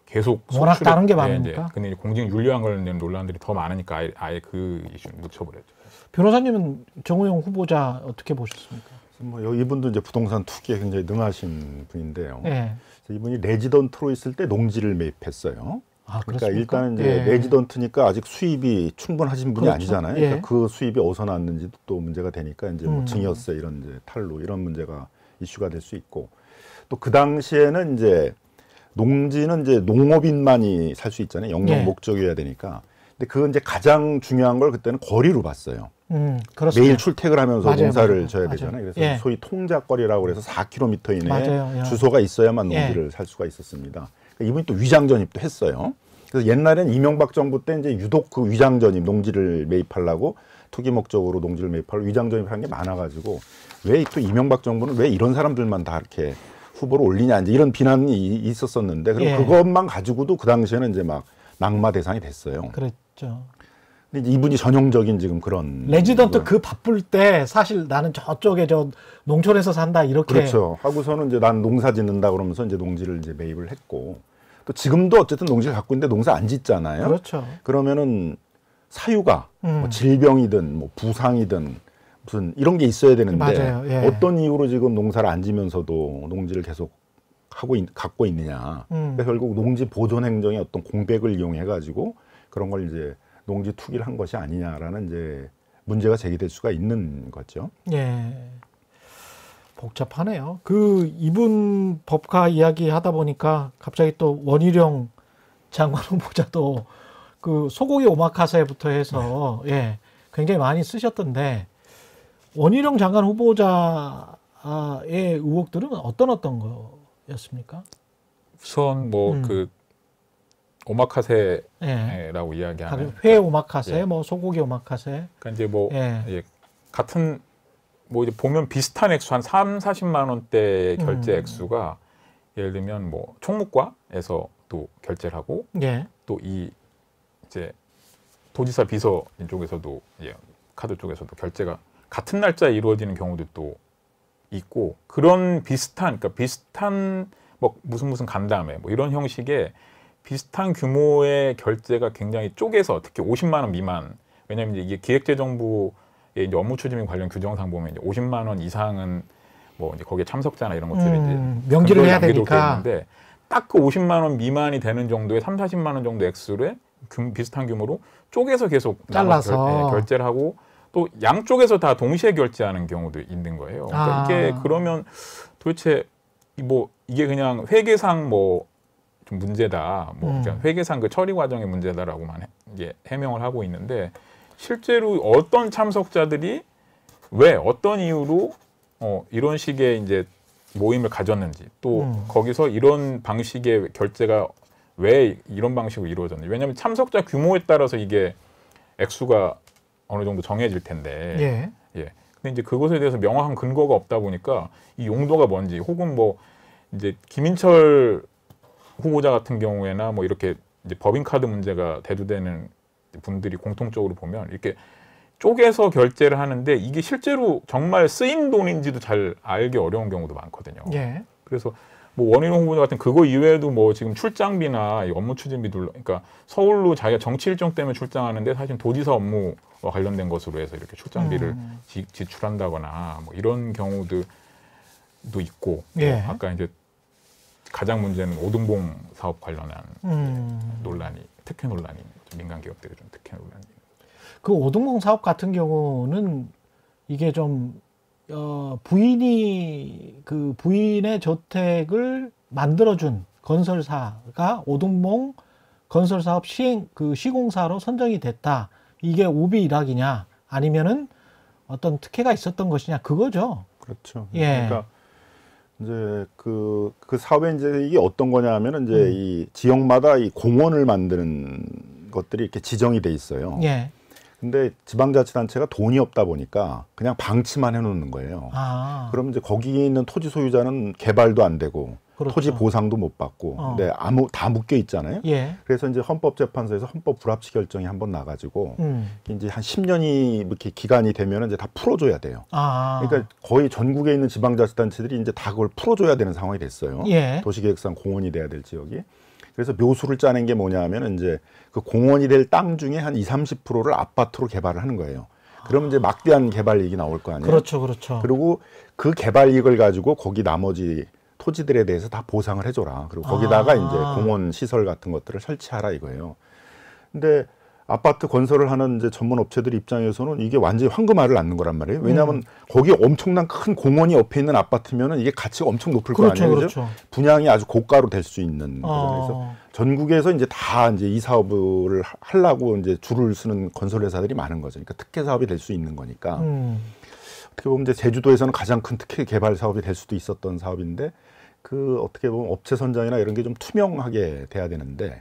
계속 워낙 다른 게 많으니까. 근데 이제 공직 윤리와 관련된 논란들이 더 많으니까 아예 그 이슈를 묻혀버렸죠. 변호사님은 정우영 후보자 어떻게 보셨습니까? 뭐 이분도 이제 부동산 투기에 굉장히 능하신 분인데요. 예. 이분이 레지던트로 있을 때 농지를 매입했어요. 아, 그러니까 그렇습니까? 일단 이제 예. 레지던트니까 아직 수입이 충분하신 분이 그렇죠. 아니잖아요. 예. 그러니까 그 수입이 어디서 났는지도 또 문제가 되니까 이제 뭐 증여세 이런 이제 탈루 이런 문제가 이슈가 될 수 있고 또 그 당시에는 이제 농지는 이제 농업인만이 살 수 있잖아요. 영농 예. 목적이어야 되니까. 근데 그건 이제 가장 중요한 걸 그때는 거리로 봤어요. 그렇습니다. 매일 출퇴근하면서 맞아요, 농사를 맞아요. 져야 맞아요. 되잖아요. 그래서 예. 소위 통작거리라고 그래서 4km 이내에 맞아요. 예. 주소가 있어야만 예. 농지를 살 수가 있었습니다. 그러니까 이분이 또 위장 전입도 했어요. 그래서 옛날에는 이명박 정부 때 이제 유독 그 위장 전입 농지를 매입하려고 투기 목적으로 농지를 매입하려고 위장 전입한 게 많아가지고 왜 또 이명박 정부는 왜 이런 사람들만 다 이렇게 후보로 올리냐 이제 이런 비난이 있었었는데 그리고 예. 그것만 가지고도 그 당시에는 이제 막 낙마 대상이 됐어요. 그랬죠. 근데 이제 이분이 전형적인 지금 그런 레지던트 그 바쁠 때 사실 나는 저쪽에 저 농촌에서 산다 이렇게. 그렇죠. 하고서는 이제 난 농사 짓는다 그러면서 이제 농지를 이제 매입을 했고 또 지금도 어쨌든 농지를 갖고 있는데 농사 안 짓잖아요. 그렇죠. 그러면은 사유가 뭐 질병이든 뭐 부상이든 무슨 이런 게 있어야 되는데 맞아요. 예. 어떤 이유로 지금 농사를 안 지면서도 농지를 계속 갖고 있느냐. 그래서 결국 농지 보존 행정의 어떤 공백을 이용해 가지고 그런 걸 이제 농지 투기를 한 것이 아니냐라는 이제 문제가 제기될 수가 있는 거죠. 예. 복잡하네요. 그 이분 법카 이야기 하다 보니까 갑자기 또 원희룡 장관 후보자도 그 소고기 오마카세부터 해서 예, 굉장히 많이 쓰셨던데 원희룡 장관 후보자의 의혹들은 어떤 거였습니까? 우선 뭐 그 오마카세라고 예. 이야기하는 회 오마카세, 예. 뭐 소고기 오마카세. 그러니까 이제 뭐 예. 예, 같은 뭐 이제 보면 비슷한 액수 한 40만 원대 결제 액수가 예를 들면 뭐 총무과에서 또 결제를 하고 예. 또 이 이제 도지사 비서 쪽에서도 예, 카드 쪽에서도 결제가 같은 날짜에 이루어지는 경우도 있고 그런 그러니까 비슷한 뭐 무슨 간담회 뭐 이런 형식의 비슷한 규모의 결제가 굉장히 쪼개서 특히 50만 원 미만 왜냐하면 이게 기획재정부의 이제 업무 추진비 관련 규정상 보면 이제 50만 원 이상은 뭐 이제 거기에 참석자나 이런 것들을 이제 명기를 해야 남겨놓게 되니까. 있는데 딱 그 50만 원 미만이 되는 정도의 40만 원 정도 액수를 비슷한 규모로 쪼개서 계속 잘라서 결제를 하고 또 양쪽에서 다 동시에 결제하는 경우도 있는 거예요. 그러니까 이게 그러면 도대체 뭐 이게 그냥 회계상 뭐 좀 문제다, 뭐 그냥 회계상 그 처리 과정의 문제다라고만 이제 해명을 하고 있는데 실제로 어떤 참석자들이 왜 어떤 이유로 이런 식의 이제 모임을 가졌는지 또 거기서 이런 방식의 결제가 왜 이런 방식으로 이루어졌는지 왜냐하면 참석자 규모에 따라서 이게 액수가 어느 정도 정해질 텐데 예. 근데 이제 그것에 대해서 명확한 근거가 없다 보니까 이 용도가 뭔지 혹은 뭐 이제 김인철 후보자 같은 경우에나 뭐 이렇게 이제 법인카드 문제가 대두되는 분들이 공통적으로 보면 이렇게 쪼개서 결제를 하는데 이게 실제로 정말 쓰인 돈인지도 잘 알기 어려운 경우도 많거든요. 예. 그래서 뭐 원희룡 후보자 같은 그거 이외에도 뭐 지금 출장비나 이 업무 추진비들 그러니까 서울로 자기가 정치 일정 때문에 출장하는데 사실 도지사 업무와 관련된 것으로 해서 이렇게 출장비를 지출한다거나 뭐 이런 경우도 있고 예. 뭐 아까 이제 가장 문제는 오등봉 사업 관련한 논란이 특혜 논란이 민간 기업들의 좀 특혜 논란이. 그 오등봉 사업 같은 경우는 이게 좀 부인의 저택을 만들어준 건설사가 오등봉 건설 사업 시공사로 선정이 됐다. 이게 오비 일학이냐 아니면은 어떤 특혜가 있었던 것이냐 그거죠. 그렇죠. 예. 그러니까 이제 그 사업에 이제 이게 어떤 거냐면은 이제 이 지역마다 이 공원을 만드는 것들이 이렇게 지정이 돼 있어요. 예. 근데 지방자치단체가 돈이 없다 보니까 그냥 방치만 해놓는 거예요. 아. 그럼 이제 거기 있는 토지 소유자는 개발도 안 되고 그렇죠. 토지 보상도 못 받고, 근데 다 묶여 있잖아요. 예. 그래서 이제 헌법재판소에서 헌법 불합치 결정이 한번 나가지고 이제 한 10년이 이렇게 기간이 되면 이제 다 풀어줘야 돼요. 아. 그러니까 거의 전국에 있는 지방자치단체들이 이제 다 그걸 풀어줘야 되는 상황이 됐어요. 예. 도시계획상 공원이 돼야 될 지역이. 그래서 묘수를 짜낸 게 뭐냐면 이제 그 공원이 될 땅 중에 한 20-30%를 아파트로 개발을 하는 거예요. 그러면 이제 막대한 개발 이익이 나올 거 아니에요. 그렇죠, 그렇죠. 그리고 그 개발 이익을 가지고 거기 나머지 토지들에 대해서 다 보상을 해줘라. 그리고 거기다가 이제 공원 시설 같은 것들을 설치하라 이거예요. 근데 아파트 건설을 하는 이제 전문 업체들 입장에서는 이게 완전히 황금알을 낳는 거란 말이에요. 왜냐하면 거기에 엄청난 큰 공원이 옆에 있는 아파트면은 이게 가치가 엄청 높을 그렇죠, 거 아니에요. 그렇죠. 분양이 아주 고가로 될 수 있는 거죠. 그래서 전국에서 이제 다 이제 이 사업을 하려고 이제 줄을 서는 건설 회사들이 많은 거죠. 그러니까 특혜 사업이 될 수 있는 거니까. 어떻게 보면 이제 제주도에서는 가장 큰 특혜 개발 사업이 될 수도 있었던 사업인데 그 어떻게 보면 업체 선정이나 이런 게 좀 투명하게 돼야 되는데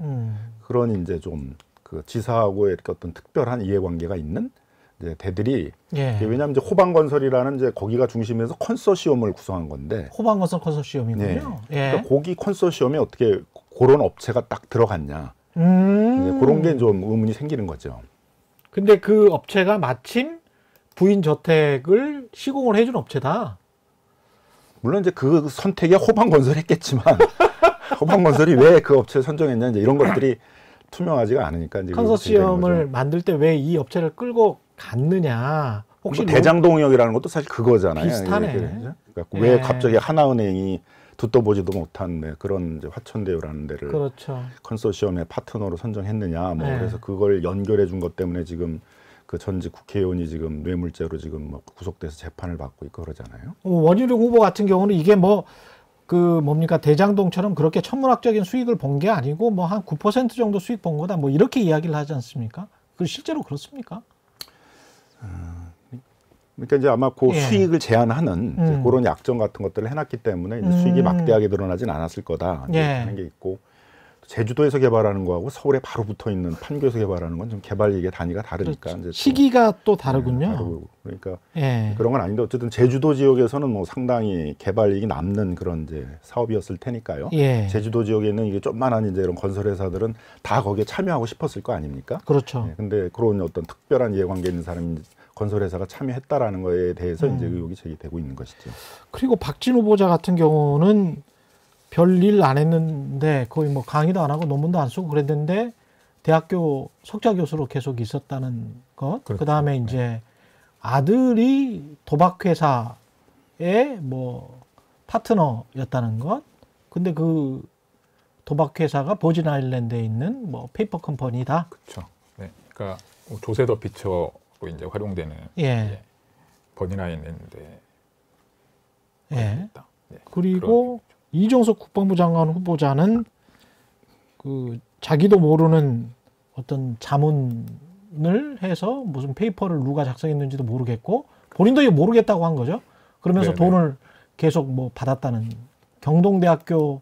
그런 이제 좀 그 지사하고의 이렇게 어떤 특별한 이해관계가 있는 이제 대들이 예. 왜냐하면 이제 호방건설이라는 이제 거기가 중심에서 컨소시엄을 구성한 건데 호방건설 컨소시엄이군요. 네. 예. 그러니까 거기 컨소시엄에 어떻게 그런 업체가 딱 들어갔냐 이제 그런 게 좀 의문이 생기는 거죠. 근데 그 업체가 마침 부인 저택을 시공을 해준 업체다. 물론 이제 그 선택이 호방건설 했겠지만 호방건설이 왜 그 업체를 선정했냐 이제 이런 것들이 투명하지가 않으니까 이제 컨소시엄을 만들 때 왜 이 업체를 끌고 갔느냐. 혹시 뭐 대장동역이라는 것도 사실 그거잖아요. 비슷하네. 그러니까 왜 갑자기 하나은행이 듣도 보지도 못한 그런 이제 화천대유라는 데를 그렇죠. 컨소시엄의 파트너로 선정했느냐. 뭐 네. 그래서 그걸 연결해 준 것 때문에 지금 그 전직 국회의원이 지금 뇌물죄로 지금 뭐 구속돼서 재판을 받고 있고 그러잖아요. 원희룡 후보 같은 경우는 이게 뭐 그 뭡니까 대장동처럼 그렇게 천문학적인 수익을 본 게 아니고 뭐 한 9% 정도 수익 본 거다 뭐 이렇게 이야기를 하지 않습니까? 그 실제로 그렇습니까? 그러니까 이제 아마 그 예. 수익을 제한하는 이제 그런 약정 같은 것들을 해놨기 때문에 이제 수익이 막대하게 드러나진 않았을 거다 예. 하는 게 있고 제주도에서 개발하는 거하고 서울에 바로 붙어 있는 판교에서 개발하는 건 좀 개발 이익의 단위가 다르니까 그렇죠. 이제 또 시기가 또 다르군요. 다르고 그러니까 예. 그런 건 아닌데 어쨌든 제주도 지역에서는 뭐 상당히 개발 이익이 남는 그런 이제 사업이었을 테니까요. 예. 제주도 지역에 있는 이게 좀만한 이제 이런 건설 회사들은 다 거기에 참여하고 싶었을 거 아닙니까? 그렇죠. 예, 근데 그런 어떤 특별한 이해관계 있는 사람이 건설 회사가 참여했다라는 거에 대해서 이제 의혹이 제기되고 있는 것이죠. 그리고 박진 후보자 같은 경우는 별일 안 했는데 거의 뭐 강의도 안 하고 논문도 안 쓰고 그랬는데 대학교 석좌 교수로 계속 있었다는 것. 그렇죠. 그다음에 이제 아들이 도박회사의 뭐 파트너였다는 것. 근데 그 도박회사가 버진 아일랜드에 있는 뭐 페이퍼 컴퍼니다. 그렇죠. 네. 그러니까 조세 더 피처로 이제 활용되는 예. 버니라인인데. 예. 네. 그리고 이종석 국방부 장관 후보자는 그 자기도 모르는 어떤 자문을 해서 무슨 페이퍼를 누가 작성했는지도 모르겠고 본인도 이거 모르겠다고 한 거죠. 그러면서 네네. 돈을 계속 뭐 받았다는 경동대학교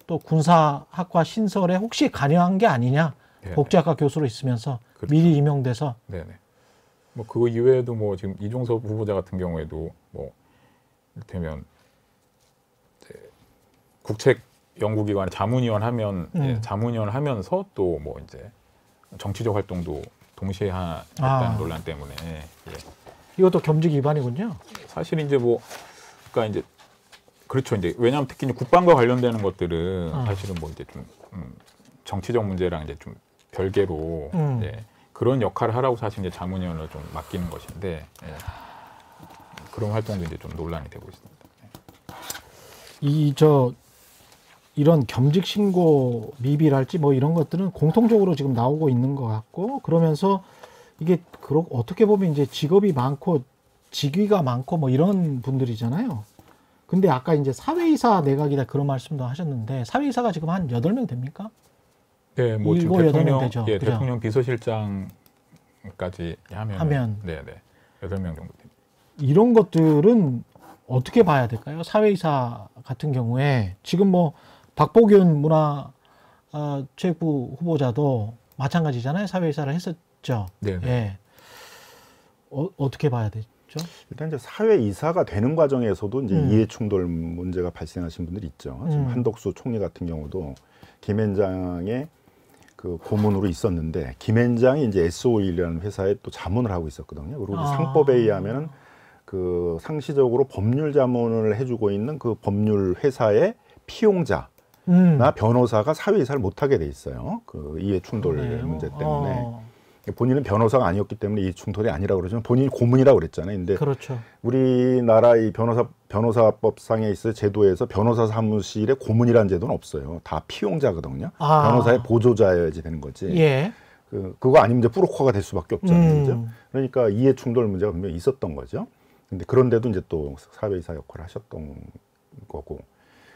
또 군사학과 신설에 혹시 관여한 게 아니냐. 네네. 복지학과 교수로 있으면서 그렇죠. 미리 임용돼서 네네. 뭐 그거 이외에도 뭐 지금 이종석 후보자 같은 경우에도 뭐 이를테면 국책 연구기관 자문위원 하면 자문위원 하면서 또 뭐 이제 정치적 활동도 동시에 했다는 논란 때문에 이것도 겸직 위반이군요. 사실 이제 뭐 그러니까 이제 그렇죠. 이제 왜냐하면 특히 이제 국방과 관련되는 것들은 사실은 뭐 이제 좀 정치적 문제랑 이제 좀 별개로 그런 역할을 하라고 사실 이제 자문위원을 좀 맡기는 것인데 그런 활동도 이제 좀 논란이 되고 있습니다. 이런 겸직 신고 미비랄지 뭐 이런 것들은 공통적으로 지금 나오고 있는 것 같고 그러면서 이게 어떻게 보면 이제 직업이 많고 직위가 많고 뭐 이런 분들이잖아요. 근데 아까 이제 사회이사 내각이다 그런 말씀도 하셨는데 사회이사가 지금 한 8명 됩니까? 네, 뭐 지금 7, 8명 대통령 되죠. 예, 그죠? 대통령 비서실장까지 하면 네, 8명 정도 됩니다. 이런 것들은 어떻게 봐야 될까요? 사회이사 같은 경우에 지금 뭐 박보균 문화체육부 후보자도 마찬가지잖아요. 사회이사를 했었죠. 네. 예. 어떻게 봐야 되죠? 일단 이제 사회이사가 되는 과정에서도 이제 이해충돌 문제가 발생하신 분들이 있죠. 지금 한덕수 총리 같은 경우도 김앤장의 그 고문으로 있었는데 김앤장이 이제 SO일이라는 회사에 또 자문을 하고 있었거든요. 그리고 상법에 의하면은 그 상시적으로 법률 자문을 해주고 있는 그 법률 회사의 피용자나 변호사가 사회이사를 못하게 돼 있어요. 그 이해충돌 문제 때문에. 본인은 변호사가 아니었기 때문에 이해충돌이 아니라고 그러지만 본인이 고문이라고 그랬잖아요. 근데 그렇죠. 우리나라 이 변호사법상에 있어 제도에서 변호사 사무실에 고문이라는 제도는 없어요. 다 피용자거든요. 변호사의 보조자여야지 되는 거지. 예. 그거 아니면 이제 브로커가 될 수밖에 없잖아요. 그죠? 그러니까 이해충돌 문제가 분명히 있었던 거죠. 근데 그런데도 이제 또 사회이사 역할을 하셨던 거고.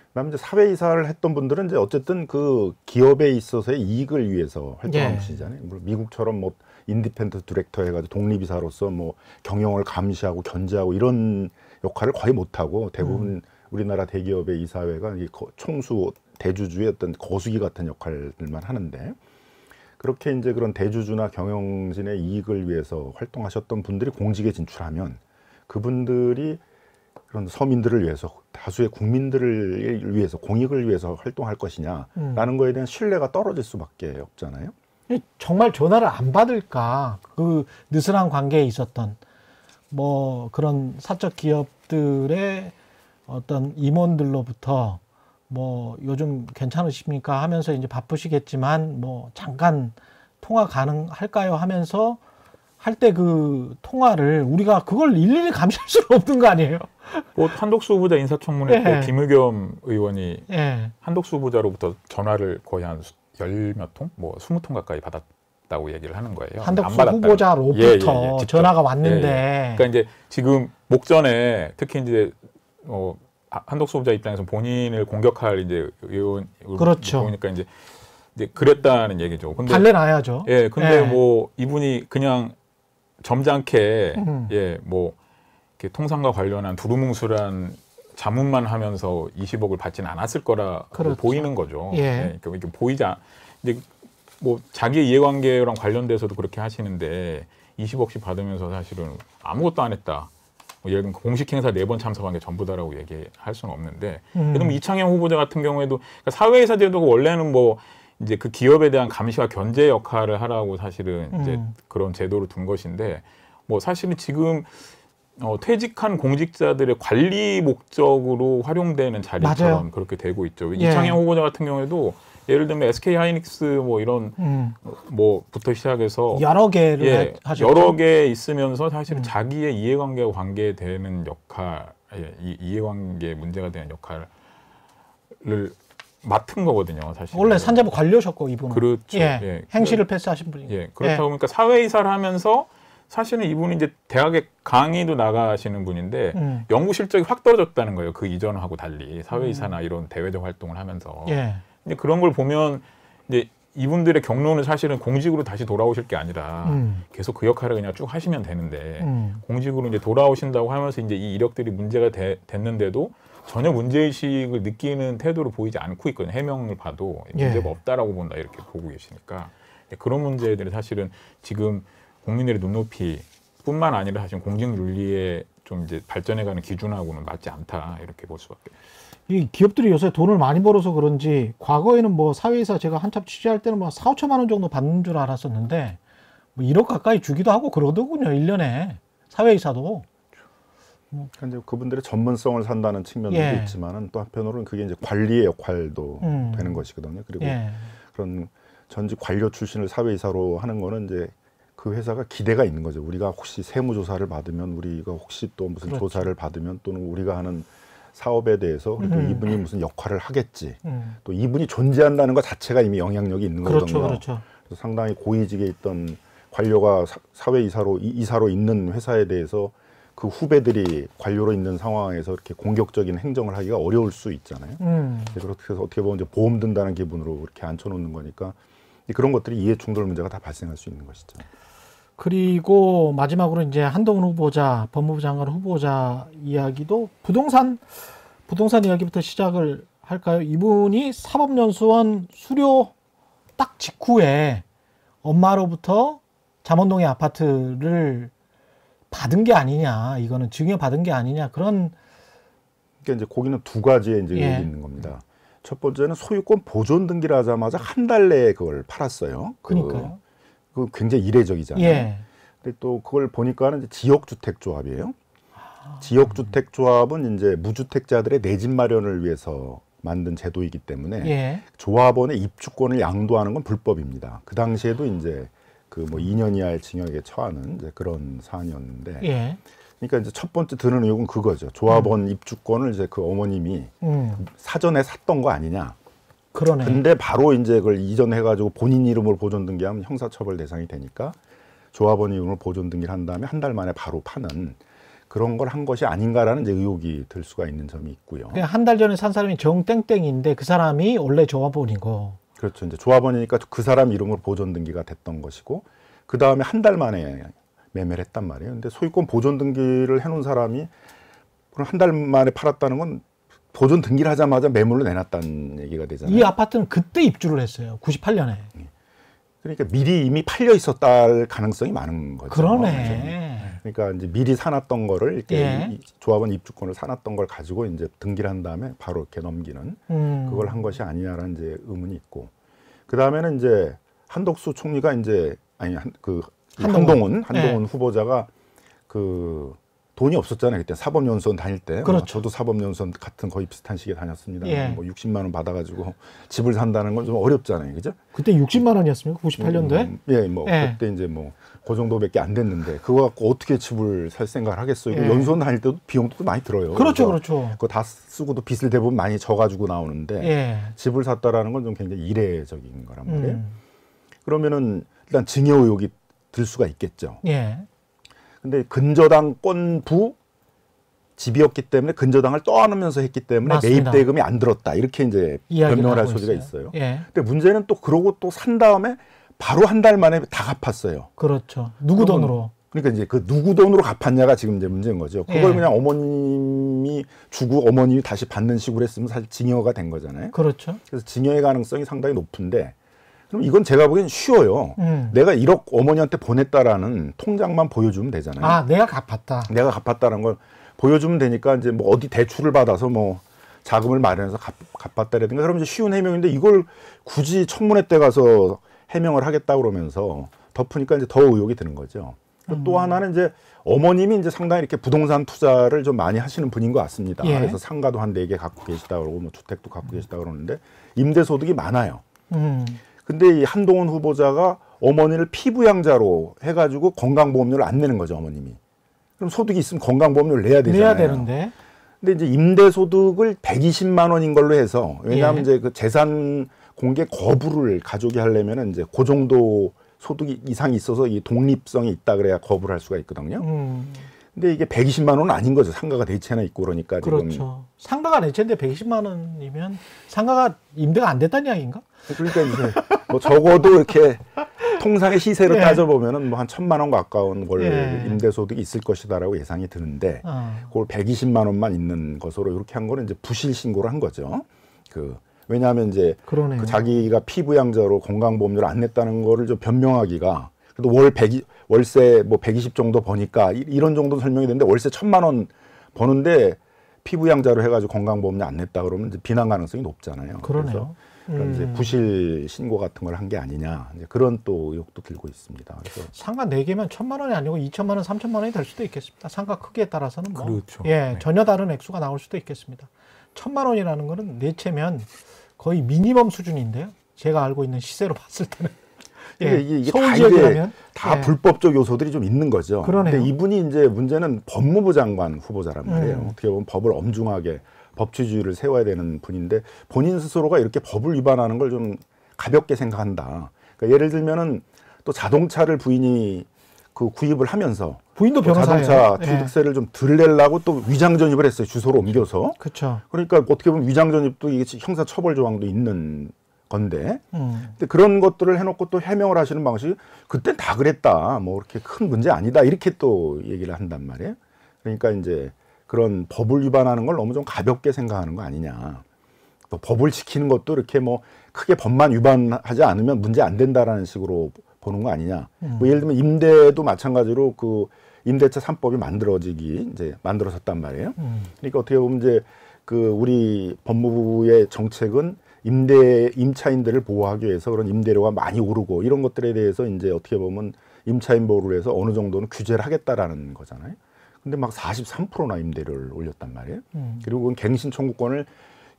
그다음에 이제 사회이사를 했던 분들은 이제 어쨌든 그 기업에 있어서의 이익을 위해서 활동하는 것이잖아요. 물론 미국처럼 뭐 인디펜던트 디렉터 해가지고 독립이사로서 뭐 경영을 감시하고 견제하고 이런 역할을 거의 못하고 대부분 우리나라 대기업의 이사회가 총수 대주주의 어떤 거수기 같은 역할들만 하는데 그렇게 이제 그런 대주주나 경영진의 이익을 위해서 활동하셨던 분들이 공직에 진출하면 그분들이 그런 서민들을 위해서 다수의 국민들을 위해서 공익을 위해서 활동할 것이냐라는 거에 대한 신뢰가 떨어질 수밖에 없잖아요. 정말 전화를 안 받을까? 그 느슨한 관계에 있었던 뭐 그런 사적 기업들의 어떤 임원들로부터 뭐 요즘 괜찮으십니까 하면서 이제 바쁘시겠지만 뭐 잠깐 통화 가능할까요 하면서 할 때 그 통화를 우리가 그걸 일일이 감시할 수는 없는 거 아니에요? 뭐 한덕수 후보자 인사청문회 때 김의겸 의원이 한덕수 후보자로부터 전화를 거의 한 10몇 통? 뭐 20통 가까이 받았다고 얘기를 하는 거예요. 한덕수 후보자로부터 전화가 왔는데. 그러니까 이제 지금 목전에 특히 이제 한덕수 후보자 입장에서 본인을 공격할 이제 의원 그렇죠. 보니까 이제 그랬다는 얘기죠. 근데 달래놔야죠. 예, 근데 뭐 이분이 그냥 점잖게 뭐 이렇게 통상과 관련한 두루뭉술한 자문만 하면서 20억을 받지는 않았을 거라 그렇죠. 보이는 거죠. 그러니까 이게 이제 뭐 자기 이해관계랑 관련돼서도 그렇게 하시는데 20억씩 받으면서 사실은 아무것도 안 했다. 뭐 예를 들면 공식 행사 4번 참석한 게 전부다라고 얘기할 수는 없는데, 예를 들면 이창영 후보자 같은 경우에도 그러니까 사회이사 제도가 원래는 뭐 이제 그 기업에 대한 감시와 견제 역할을 하라고 사실은 이제 그런 제도를 둔 것인데, 뭐 사실은 지금 퇴직한 공직자들의 관리 목적으로 활용되는 자리처럼 맞아요. 그렇게 되고 있죠. 이창영 후보자 같은 경우에도 예를 들면 SK 하이닉스 뭐 이런 뭐부터 시작해서 여러 개를 하셨죠. 여러 개 있으면서 사실은 자기의 이해관계와 관계되는 역할, 이해관계 문제가 되는 역할을 맡은 거거든요, 사실. 원래 산자부 관료셨고 이분은. 그렇죠. 행시를 패스하신 분이. 그렇다 보니까 사회이사를 하면서 사실은 이분이 이제 대학에 강의도 나가시는 분인데 연구 실적이 확 떨어졌다는 거예요. 그 이전하고 달리 사회이사나 이런 대외적 활동을 하면서. 근데 그런 걸 보면 이제 이분들의 경로는 사실은 공직으로 다시 돌아오실 게 아니라 계속 그 역할을 그냥 쭉 하시면 되는데 공직으로 이제 돌아오신다고 하면서 이제 이 이력들이 문제가 됐는데도 전혀 문제의식을 느끼는 태도를 보이지 않고 있거든요. 해명을 봐도 문제가 없다라고 본다 이렇게 보고 계시니까 그런 문제들이 사실은 지금 국민들의 눈높이뿐만 아니라 사실 공직윤리의 좀 이제 발전해가는 기준하고는 맞지 않다 이렇게 볼 수밖에. 이 기업들이 요새 돈을 많이 벌어서 그런지 과거에는 뭐 사회이사 제가 한참 취재할 때는 뭐 4, 5천만 원 정도 받는 줄 알았었는데 뭐 1억 가까이 주기도 하고 그러더군요. 1년에 사회이사도. 그러니까 이제 그분들의 전문성을 산다는 측면도 있지만은 또 한편으로는 그게 이제 관리의 역할도 되는 것이거든요. 그리고 그런 전직 관료 출신을 사회이사로 하는 거는 이제 그 회사가 기대가 있는 거죠. 우리가 혹시 세무조사를 받으면, 우리가 혹시 또 무슨 조사를 받으면, 또는 우리가 하는 사업에 대해서 그래도 이분이 무슨 역할을 하겠지. 또 이분이 존재한다는 것 자체가 이미 영향력이 있는 거거든요. 그래서 상당히 고위직에 있던 관료가 이사로 있는 회사에 대해서 그 후배들이 관료로 있는 상황에서 이렇게 공격적인 행정을 하기가 어려울 수 있잖아요. 그렇게 해서 어떻게 보면 이제 보험 든다는 기분으로 이렇게 앉혀놓는 거니까 그런 것들이 이해충돌 문제가 다 발생할 수 있는 것이죠. 그리고 마지막으로 이제 한동훈 후보자, 법무부 장관 후보자 이야기도 부동산 이야기부터 시작을 할까요? 이분이 사법연수원 수료 딱 직후에 엄마로부터 잠원동의 아파트를 받은 게 아니냐, 이거는 증여받은 게 아니냐, 그런. 그러니까 이제 거기는 두 가지의 이제 예. 얘기 있는 겁니다. 첫 번째는 소유권 보존 등기를 하자마자 한 달 내에 그걸 팔았어요. 그러니까요. 그 굉장히 이례적이잖아요. 예. 근데 또 그걸 보니까는 이제 지역주택조합이에요. 지역주택조합은 이제 무주택자들의 내 집 마련을 위해서 만든 제도이기 때문에 예. 조합원의 입주권을 양도하는 건 불법입니다. 그 당시에도 이제 그 뭐 2년 이하의 징역에 처하는 이제 그런 사안이었는데, 예. 그러니까 이제 첫 번째 드는 의혹은 그거죠. 조합원 입주권을 이제 그 어머님이 사전에 샀던 거 아니냐. 그러네. 근데 바로 이제 그걸 이전해가지고 본인 이름으로 보존 등기하면 형사처벌 대상이 되니까 조합원 이름으로 보존 등기를 한 다음에 한 달 만에 바로 파는 그런 걸 한 것이 아닌가라는 이제 의혹이 들 수가 있는 점이 있고요. 한 달 전에 산 사람이 정땡땡인데 그 사람이 원래 조합원이고. 그렇죠. 이제 조합원이니까 그 사람 이름으로 보존 등기가 됐던 것이고, 그 다음에 한 달 만에 매매를 했단 말이에요. 근데 소유권 보존 등기를 해놓은 사람이 그럼 한 달 만에 팔았다는 건 보존 등기를 하자마자 매물로 내놨다는 얘기가 되잖아요. 이 아파트는 그때 입주를 했어요. 98년에. 그러니까 미리 이미 팔려 있었다 가능성이 많은 거죠. 그러네. 그러니까 이제 미리 사놨던 거를 이렇게 예. 조합원 입주권을 사놨던 걸 가지고 이제 등기를 한 다음에 바로 이렇게 넘기는 그걸 한 것이 아니냐라는 이제 의문이 있고, 그 다음에는 이제 한덕수 총리가 이제 한동훈 예. 후보자가 그 돈이 없었잖아요. 그때 사법연수원 다닐 때. 그렇죠. 저도 사법연수원 같은 거의 비슷한 시기에 다녔습니다. 예. 뭐 60만 원 받아가지고 집을 산다는 건 좀 어렵잖아요, 그죠? 그때 60만 원이었습니까? 98년도에? 예, 뭐 예. 그때 이제 뭐 그 정도밖에 안 됐는데 그거 갖고 어떻게 집을 살 생각을 하겠어요? 이거 예. 연수원 다닐 때도 비용도 많이 들어요. 그렇죠, 그래서 그렇죠. 그거 다 쓰고도 빚을 대부분 많이 져가지고 나오는데 예. 집을 샀다라는 건 좀 굉장히 이례적인 거란 말이에요. 그러면은 일단 증여 의혹이 들 수가 있겠죠. 예. 근데 근저당권부 집이었기 때문에 근저당을 떠안으면서 했기 때문에 맞습니다. 매입 대금이 안 들었다, 이렇게 이제 이야기를 변명을 할 하고 소리가 있어요. 있어요. 예. 근데 문제는 또 그러고 또 산 다음에 바로 한 달 만에 다 갚았어요. 그렇죠. 누구 돈으로? 그러니까 이제 그 누구 돈으로 갚았냐가 지금 이제 문제인 거죠. 그걸 예. 그냥 어머님이 주고 어머님이 다시 받는 식으로 했으면 사실 증여가 된 거잖아요. 그렇죠. 그래서 증여의 가능성이 상당히 높은데, 그럼 이건 제가 보기엔 쉬워요. 내가 1억 어머니한테 보냈다라는 통장만 보여주면 되잖아요. 아, 내가 갚았다. 내가 갚았다는 걸 보여주면 되니까 이제 뭐 어디 대출을 받아서 뭐 자금을 마련해서 갚았다라든가, 그러면 이제 쉬운 해명인데 이걸 굳이 청문회 때 가서 해명을 하겠다 그러면서 덮으니까 이제 더 의혹이 드는 거죠. 또 하나는 이제 어머님이 이제 상당히 이렇게 부동산 투자를 좀 많이 하시는 분인 것 같습니다. 예. 그래서 상가도 한 4개 갖고 계시다 그러고 뭐 주택도 갖고 계시다 그러는데 임대소득이 많아요. 근데 이 한동훈 후보자가 어머니를 피부양자로 해가지고 건강보험료를 안 내는 거죠, 어머님이. 그럼 소득이 있으면 건강보험료를 내야 되잖아요. 내야 되는데. 근데 이제 임대소득을 120만 원인 걸로 해서, 왜냐하면 예. 이제 그 재산 공개 거부를 가족이 하려면은 이제 그 정도 소득이 이상이 있어서 이 독립성이 있다 그래야 거부를 할 수가 있거든요. 근데 이게 120만 원은 아닌 거죠. 상가가 네 채나 있고 그러니까 지금. 그렇죠. 상가가 네 채인데 120만 원이면 상가가 임대가 안 됐다는 이야기인가? 그러니까 이제 뭐 적어도 이렇게 통상의 시세로 예. 따져보면은 뭐 한 1,000만 원 가까운 월 예. 임대소득이 있을 것이다라고 예상이 드는데, 그걸 120만 원만 있는 것으로 이렇게 한 거는 이제 부실 신고를 한 거죠. 왜냐하면 이제 그러네요. 그 자기가 피부양자로 건강보험료를 안 냈다는 거를 좀 변명하기가, 그래도 월세 뭐 120 정도 버니까 이런 정도 설명이 되는데 월세 1,000만 원 버는데 피부양자로 해가지고 건강보험료 안 냈다 그러면 이제 비난 가능성이 높잖아요. 그러네요. 그래서 그런 이제 부실 신고 같은 걸 한 게 아니냐, 이제 그런 또 의혹도 들고 있습니다. 그래서 상가 4개면 1,000만 원이 아니고 2,000만 원, 3,000만 원이 될 수도 있겠습니다. 상가 크기에 따라서는 뭐. 그렇죠. 예, 네. 전혀 다른 액수가 나올 수도 있겠습니다. 1,000만 원이라는 거는 4채면 거의 미니멈 수준인데요. 제가 알고 있는 시세로 봤을 때는. 예, 이게 서울 다 지역이라면 다 예. 불법적 요소들이 좀 있는 거죠. 그러네요. 근데 이분이 이제 문제는 법무부 장관 후보자란 말이에요. 어떻게 보면 법을 엄중하게 법치주의를 세워야 되는 분인데 본인 스스로가 이렇게 법을 위반하는 걸 좀 가볍게 생각한다. 그러니까 예를 들면은 또 자동차를 부인이 그 구입을 하면서 부인도 또 변호사예요. 자동차 예. 취득세를 좀 덜 내려고 또 위장 전입을 했어요. 주소를 옮겨서. 그렇죠. 그러니까 어떻게 보면 위장 전입도 이게 형사 처벌 조항도 있는 건데 근데 그런 것들을 해놓고 또 해명을 하시는 방식이 그땐 다 그랬다. 뭐 그렇게 큰 문제 아니다. 이렇게 또 얘기를 한단 말이에요. 그러니까 이제 그런 법을 위반하는 걸 너무 좀 가볍게 생각하는 거 아니냐. 또 법을 지키는 것도 이렇게 뭐 크게 법만 위반하지 않으면 문제 안 된다라는 식으로 보는 거 아니냐. 뭐 예를 들면 임대도 마찬가지로 그 임대차 3법이 만들어졌단 말이에요. 그러니까 어떻게 보면 이제 그 우리 법무부의 정책은 임차인들을 보호하기 위해서 그런 임대료가 많이 오르고 이런 것들에 대해서 이제 어떻게 보면 임차인 보호를 해서 어느 정도는 규제를 하겠다라는 거잖아요. 근데 막 43%나 임대료를 올렸단 말이에요. 그리고 그건 갱신 청구권을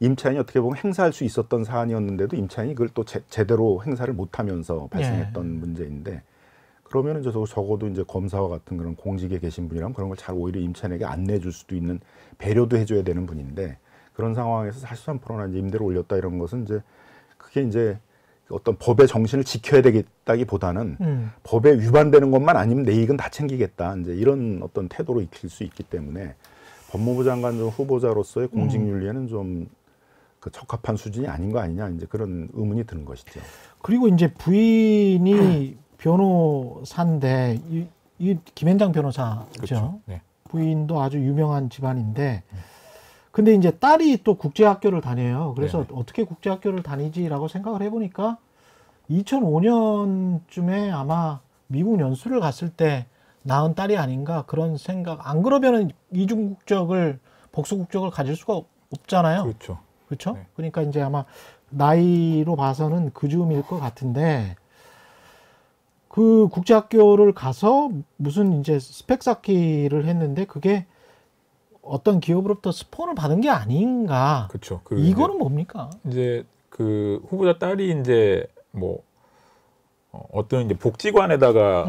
임차인이 어떻게 보면 행사할 수 있었던 사안이었는데도 임차인이 그걸 또 제대로 행사를 못하면서 발생했던 문제인데 그러면은 적어도 이제 검사와 같은 그런 공직에 계신 분이라면 그런 걸 잘 오히려 임차인에게 안내해 줄 수도 있는 배려도 해줘야 되는 분인데 그런 상황에서 43%나 이제 임대를 올렸다 이런 것은 이제 그게 이제 어떤 법의 정신을 지켜야 되겠다기보다는 법에 위반되는 것만 아니면 내 이익은 다 챙기겠다 이제 이런 어떤 태도로 익힐 수 있기 때문에 법무부 장관 후보자로서의 공직윤리에는 좀 그 적합한 수준이 아닌 거 아니냐 이제 그런 의문이 드는 것이죠. 그리고 이제 부인이 변호사인데 이 김현장 변호사죠. 그렇죠. 네. 부인도 아주 유명한 집안인데 근데 이제 딸이 또 국제학교를 다녀요. 그래서 네네. 어떻게 국제학교를 다니지라고 생각을 해보니까 2005년쯤에 아마 미국 연수를 갔을 때 낳은 딸이 아닌가 그런 생각. 안 그러면은 이중 국적을 복수 국적을 가질 수가 없잖아요. 그렇죠. 그렇죠? 네. 그러니까 이제 아마 나이로 봐서는 그 즈음일 것 같은데 그 국제학교를 가서 무슨 이제 스펙 쌓기를 했는데 그게 어떤 기업으로부터 스폰을 받은 게 아닌가. 그렇죠. 이거는 뭡니까? 이제 그 후보자 딸이 이제 뭐 어떤 이제 복지관에다가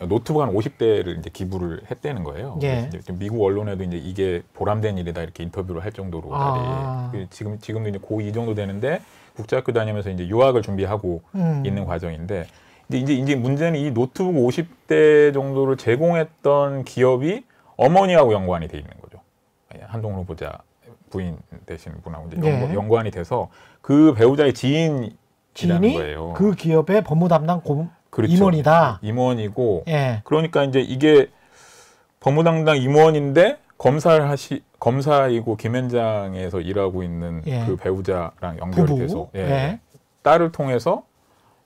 노트북 한 50대를 이제 기부를 했다는 거예요. 예. 이제 미국 언론에도 이제 이게 보람된 일이다 이렇게 인터뷰를 할 정도로 딸이 지금도 이제 고2 정도 되는데 국제학교 다니면서 이제 유학을 준비하고 있는 과정인데 이제 문제는 이 노트북 50대 정도를 제공했던 기업이 어머니하고 연관이 돼 있는 거죠. 한동훈 후보자 부인 되시는 분하고 이제 예. 연관이 돼서 그 배우자의 지인이 거예요. 그 기업의 법무 담당 그렇죠. 임원이다. 임원이고 예. 그러니까 이제 이게 법무 담당 임원인데 검사이고 김현장에서 일하고 있는 예. 그 배우자랑 연결이 부부? 돼서 예. 딸을 통해서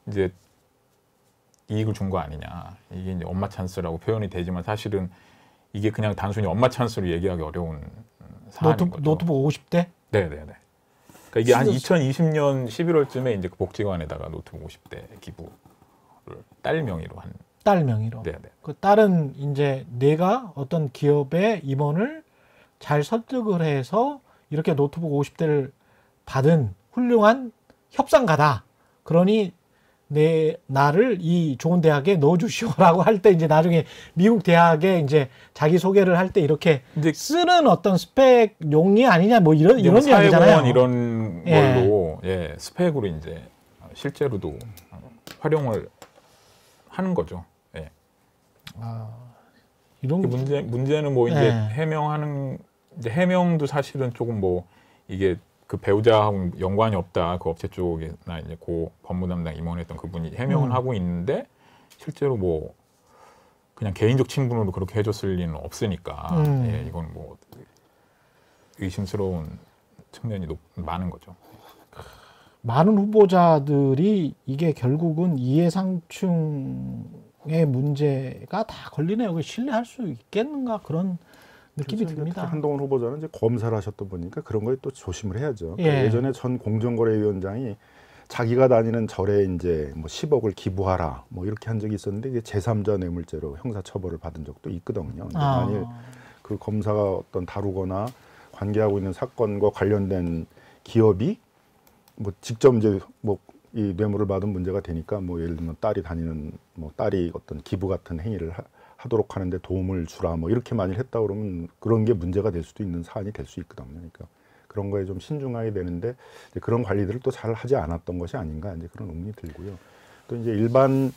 이제 이익을 준 거 아니냐. 이게 이제 엄마 찬스라고 표현이 되지만 사실은 이게 그냥 단순히 엄마 찬스로 얘기하기 어려운 사안인 거죠. 노트북 50대? 네네네. 그러니까 이게 한 2020년 11월쯤에 이제 그 복지관에다가 노트북 50대 기부를 딸 명의로 한. 딸 명의로. 네네. 그 딸은 이제 내가 어떤 기업의 임원을 잘 설득을 해서 이렇게 노트북 50대를 받은 훌륭한 협상가다. 그러니 나를 이 좋은 대학에 넣어주시오라고 할 때 이제 나중에 미국 대학에 이제 자기 소개를 할 때 이렇게 이제 쓰는 어떤 스펙용이 아니냐 뭐 이런 사회공헌 이야기잖아요. 이런 걸로 스펙으로 이제 실제로도 활용을 하는 거죠. 예. 이런 문제는 뭐 이제 해명하는 이제 해명도 사실은 조금 뭐 이게 그 배우자하고 연관이 없다. 그 업체 쪽에나 이제 고 법무 담당 임원했던 그분이 해명을 하고 있는데 실제로 뭐 그냥 개인적 친분으로 그렇게 해줬을 리는 없으니까 이건 뭐 의심스러운 측면이 많은 거죠. 많은 후보자들이 이게 결국은 이해상충의 문제가 다 걸리네요. 신뢰할 수 있겠는가 그런 느낌이 듭니다. 한동훈 후보자는 이제 검사를 하셨던 분이니까 그런 거에 또 조심을 해야죠. 예. 예전에 전 공정거래위원장이 자기가 다니는 절에 이제 뭐 10억을 기부하라 뭐 이렇게 한 적이 있었는데 이게 제3자 뇌물죄로 형사처벌을 받은 적도 있거든요. 만일 그 검사가 어떤 다루거나 관계하고 있는 사건과 관련된 기업이 뭐 직접 이제 뭐 이 뇌물을 받은 문제가 되니까 뭐 예를 들면 딸이 다니는 뭐 딸이 어떤 기부 같은 행위를 하도록 하는데 도움을 주라 뭐 이렇게 만일 했다 그러면 그런 게 문제가 될 수도 있는 사안이 될 수 있거든요. 그러니까 그런 거에 좀 신중하게 되는데 이제 그런 관리들을 또 잘 하지 않았던 것이 아닌가 이제 그런 의문이 들고요. 또 이제 일반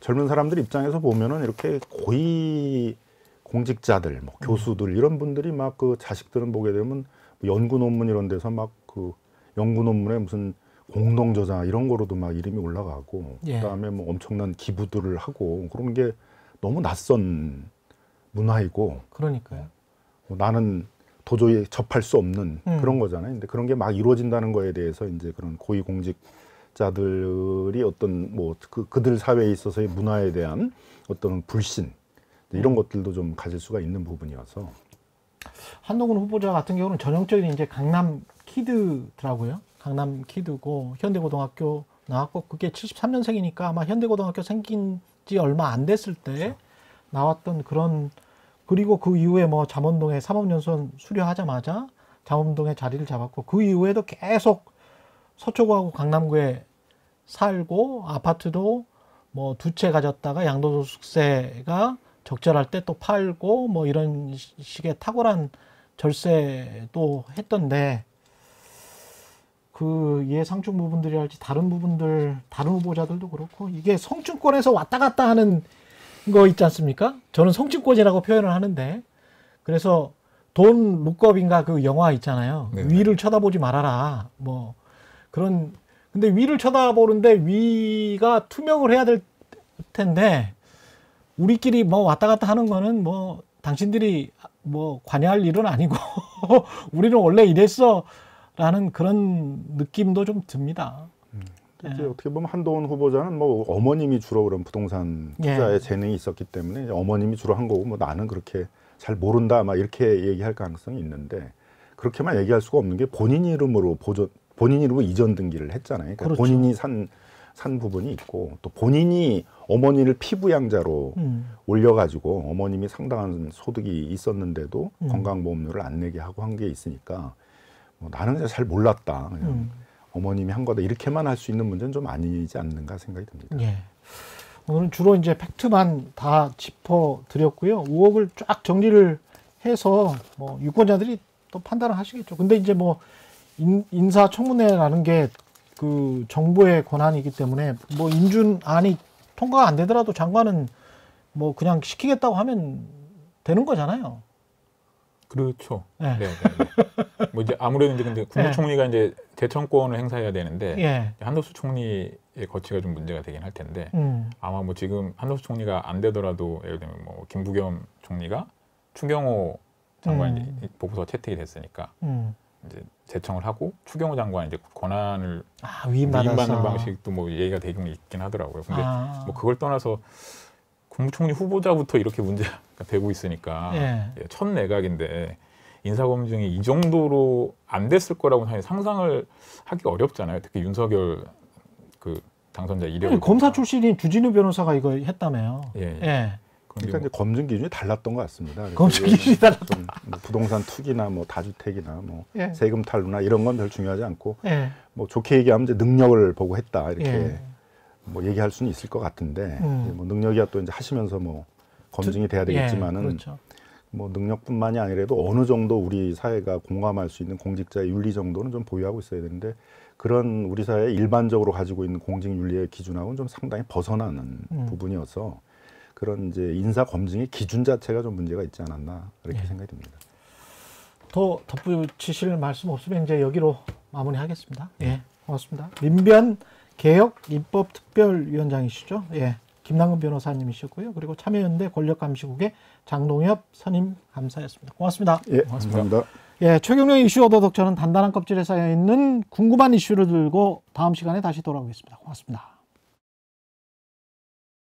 젊은 사람들 입장에서 보면은 이렇게 고위 공직자들, 뭐 교수들 이런 분들이 막 그 자식들은 보게 되면 연구 논문 이런 데서 막 그 연구 논문에 무슨 공동 저자 이런 거로도 막 이름이 올라가고 예. 그다음에 뭐 엄청난 기부들을 하고 그런 게 너무 낯선 문화이고 그러니까요. 나는 도저히 접할 수 없는 그런 거잖아요. 근데 그런 게 막 이루어진다는 거에 대해서 이제 그런 고위공직자들이 어떤 뭐 그들 사회에 있어서의 문화에 대한 어떤 불신 이런 것들도 좀 가질 수가 있는 부분이어서 한동훈 후보자 같은 경우는 전형적인 이제 강남 키드더라고요. 강남 키드고 현대고등학교 나왔고 그게 73년생이니까 아마 현대고등학교 생긴 지 얼마 안 됐을 때 나왔던 그런 그리고 그 이후에 뭐 잠원동에 사법연수원 수료하자마자 잠원동에 자리를 잡았고 그 이후에도 계속 서초구하고 강남구에 살고 아파트도 뭐 두 채 가졌다가 양도소득세가 적절할 때 또 팔고 뭐 이런 식의 탁월한 절세도 했던데 그 예상충 부분들이랄지 다른 부분들 다른 후보자들도 그렇고 이게 성층권에서 왔다 갔다 하는 거 있지 않습니까? 저는 성층권이라고 표현을 하는데 그래서 돈 룩업인가 그 영화 있잖아요. 네네. 위를 쳐다보지 말아라. 뭐 그런 근데 위를 쳐다보는데 위가 투명을 해야 될 텐데 우리끼리 뭐 왔다 갔다 하는 거는 뭐 당신들이 뭐 관여할 일은 아니고 우리는 원래 이랬어라는 그런 느낌도 좀 듭니다. 이제 어떻게 보면 한동훈 후보자는 뭐 어머님이 주로 그런 부동산 투자에 예. 재능이 있었기 때문에 이제 어머님이 주로 한 거고 뭐 나는 그렇게 잘 모른다 막 이렇게 얘기할 가능성이 있는데 그렇게만 얘기할 수가 없는 게 본인 이름으로 이전 등기를 했잖아요. 그러니까 그렇죠. 본인이 산 부분이 있고 또 본인이 어머니를 피부양자로 올려가지고 어머님이 상당한 소득이 있었는데도 건강보험료를 안 내게 하고 한 게 있으니까 뭐 나는 그냥 잘 몰랐다. 그냥 어머님이 한 거다 이렇게만 할 수 있는 문제는 좀 아니지 않는가 생각이 듭니다. 예. 오늘은 주로 이제 팩트만 다 짚어 드렸고요. 의혹을 쫙 정리를 해서 뭐 유권자들이 또 판단을 하시겠죠. 근데 이제 뭐 인사청문회라는 게 그 정부의 권한이기 때문에 뭐 인준안이 통과가 안 되더라도 장관은 뭐 그냥 시키겠다고 하면 되는 거잖아요. 그렇죠. 네. 네. 뭐 이제 아무래도 이제 근데 국무총리가 이제 제청권을 행사해야 되는데 예. 한덕수 총리의 거치가 좀 문제가 되긴 할 텐데 아마 뭐 지금 한덕수 총리가 안 되더라도 예를 들면 뭐 김부겸 총리가 추경호 장관이 이제 보고서 채택이 됐으니까 이제 제청을 하고 추경호 장관 이제 권한을 위임받는 방식도 뭐 얘기가 되긴 있긴 하더라고요. 근데 뭐 그걸 떠나서 국무총리 후보자부터 이렇게 문제가 되고 있으니까 예. 첫 내각인데 인사검증이 이 정도로 안 됐을 거라고 사실 상상을 하기 어렵잖아요. 특히 윤석열 그 당선자 이력을 검사 출신인 주진우 변호사가 이거 했다며요. 예. 예. 그러니까 이제 검증 기준이 달랐던 것 같습니다. 검증 기준이 달랐다. 좀 뭐 부동산 투기나 뭐 다주택이나 뭐 예. 세금 탈루나 이런 건 별 중요하지 않고 예. 뭐 좋게 얘기하면 이제 능력을 보고 했다 이렇게 예. 뭐 얘기할 수는 있을 것 같은데 이제 뭐 능력이야 또 이제 하시면서 뭐 검증이 돼야 되겠지만은 예. 그렇죠. 뭐 능력뿐만이 아니라도 어느 정도 우리 사회가 공감할 수 있는 공직자의 윤리 정도는 좀 보유하고 있어야 되는데 그런 우리 사회 일반적으로 가지고 있는 공직 윤리의 기준하고는 좀 상당히 벗어나는 부분이어서 그런 이제 인사 검증의 기준 자체가 좀 문제가 있지 않았나 이렇게 생각이 듭니다. 더 덧붙이실 말씀 없으면 이제 여기로 마무리하겠습니다. 예, 고맙습니다. 민변 개혁 입법 특별위원장이시죠? 예, 김남근 변호사님이셨고요. 그리고 참여연대 권력감시국의 장동엽 선임 감사였습니다. 고맙습니다. 예, 감사합니다. 예, 최경영 이슈 어도독 저는 단단한 껍질에 쌓여 있는 궁금한 이슈를 들고 다음 시간에 다시 돌아오겠습니다. 고맙습니다.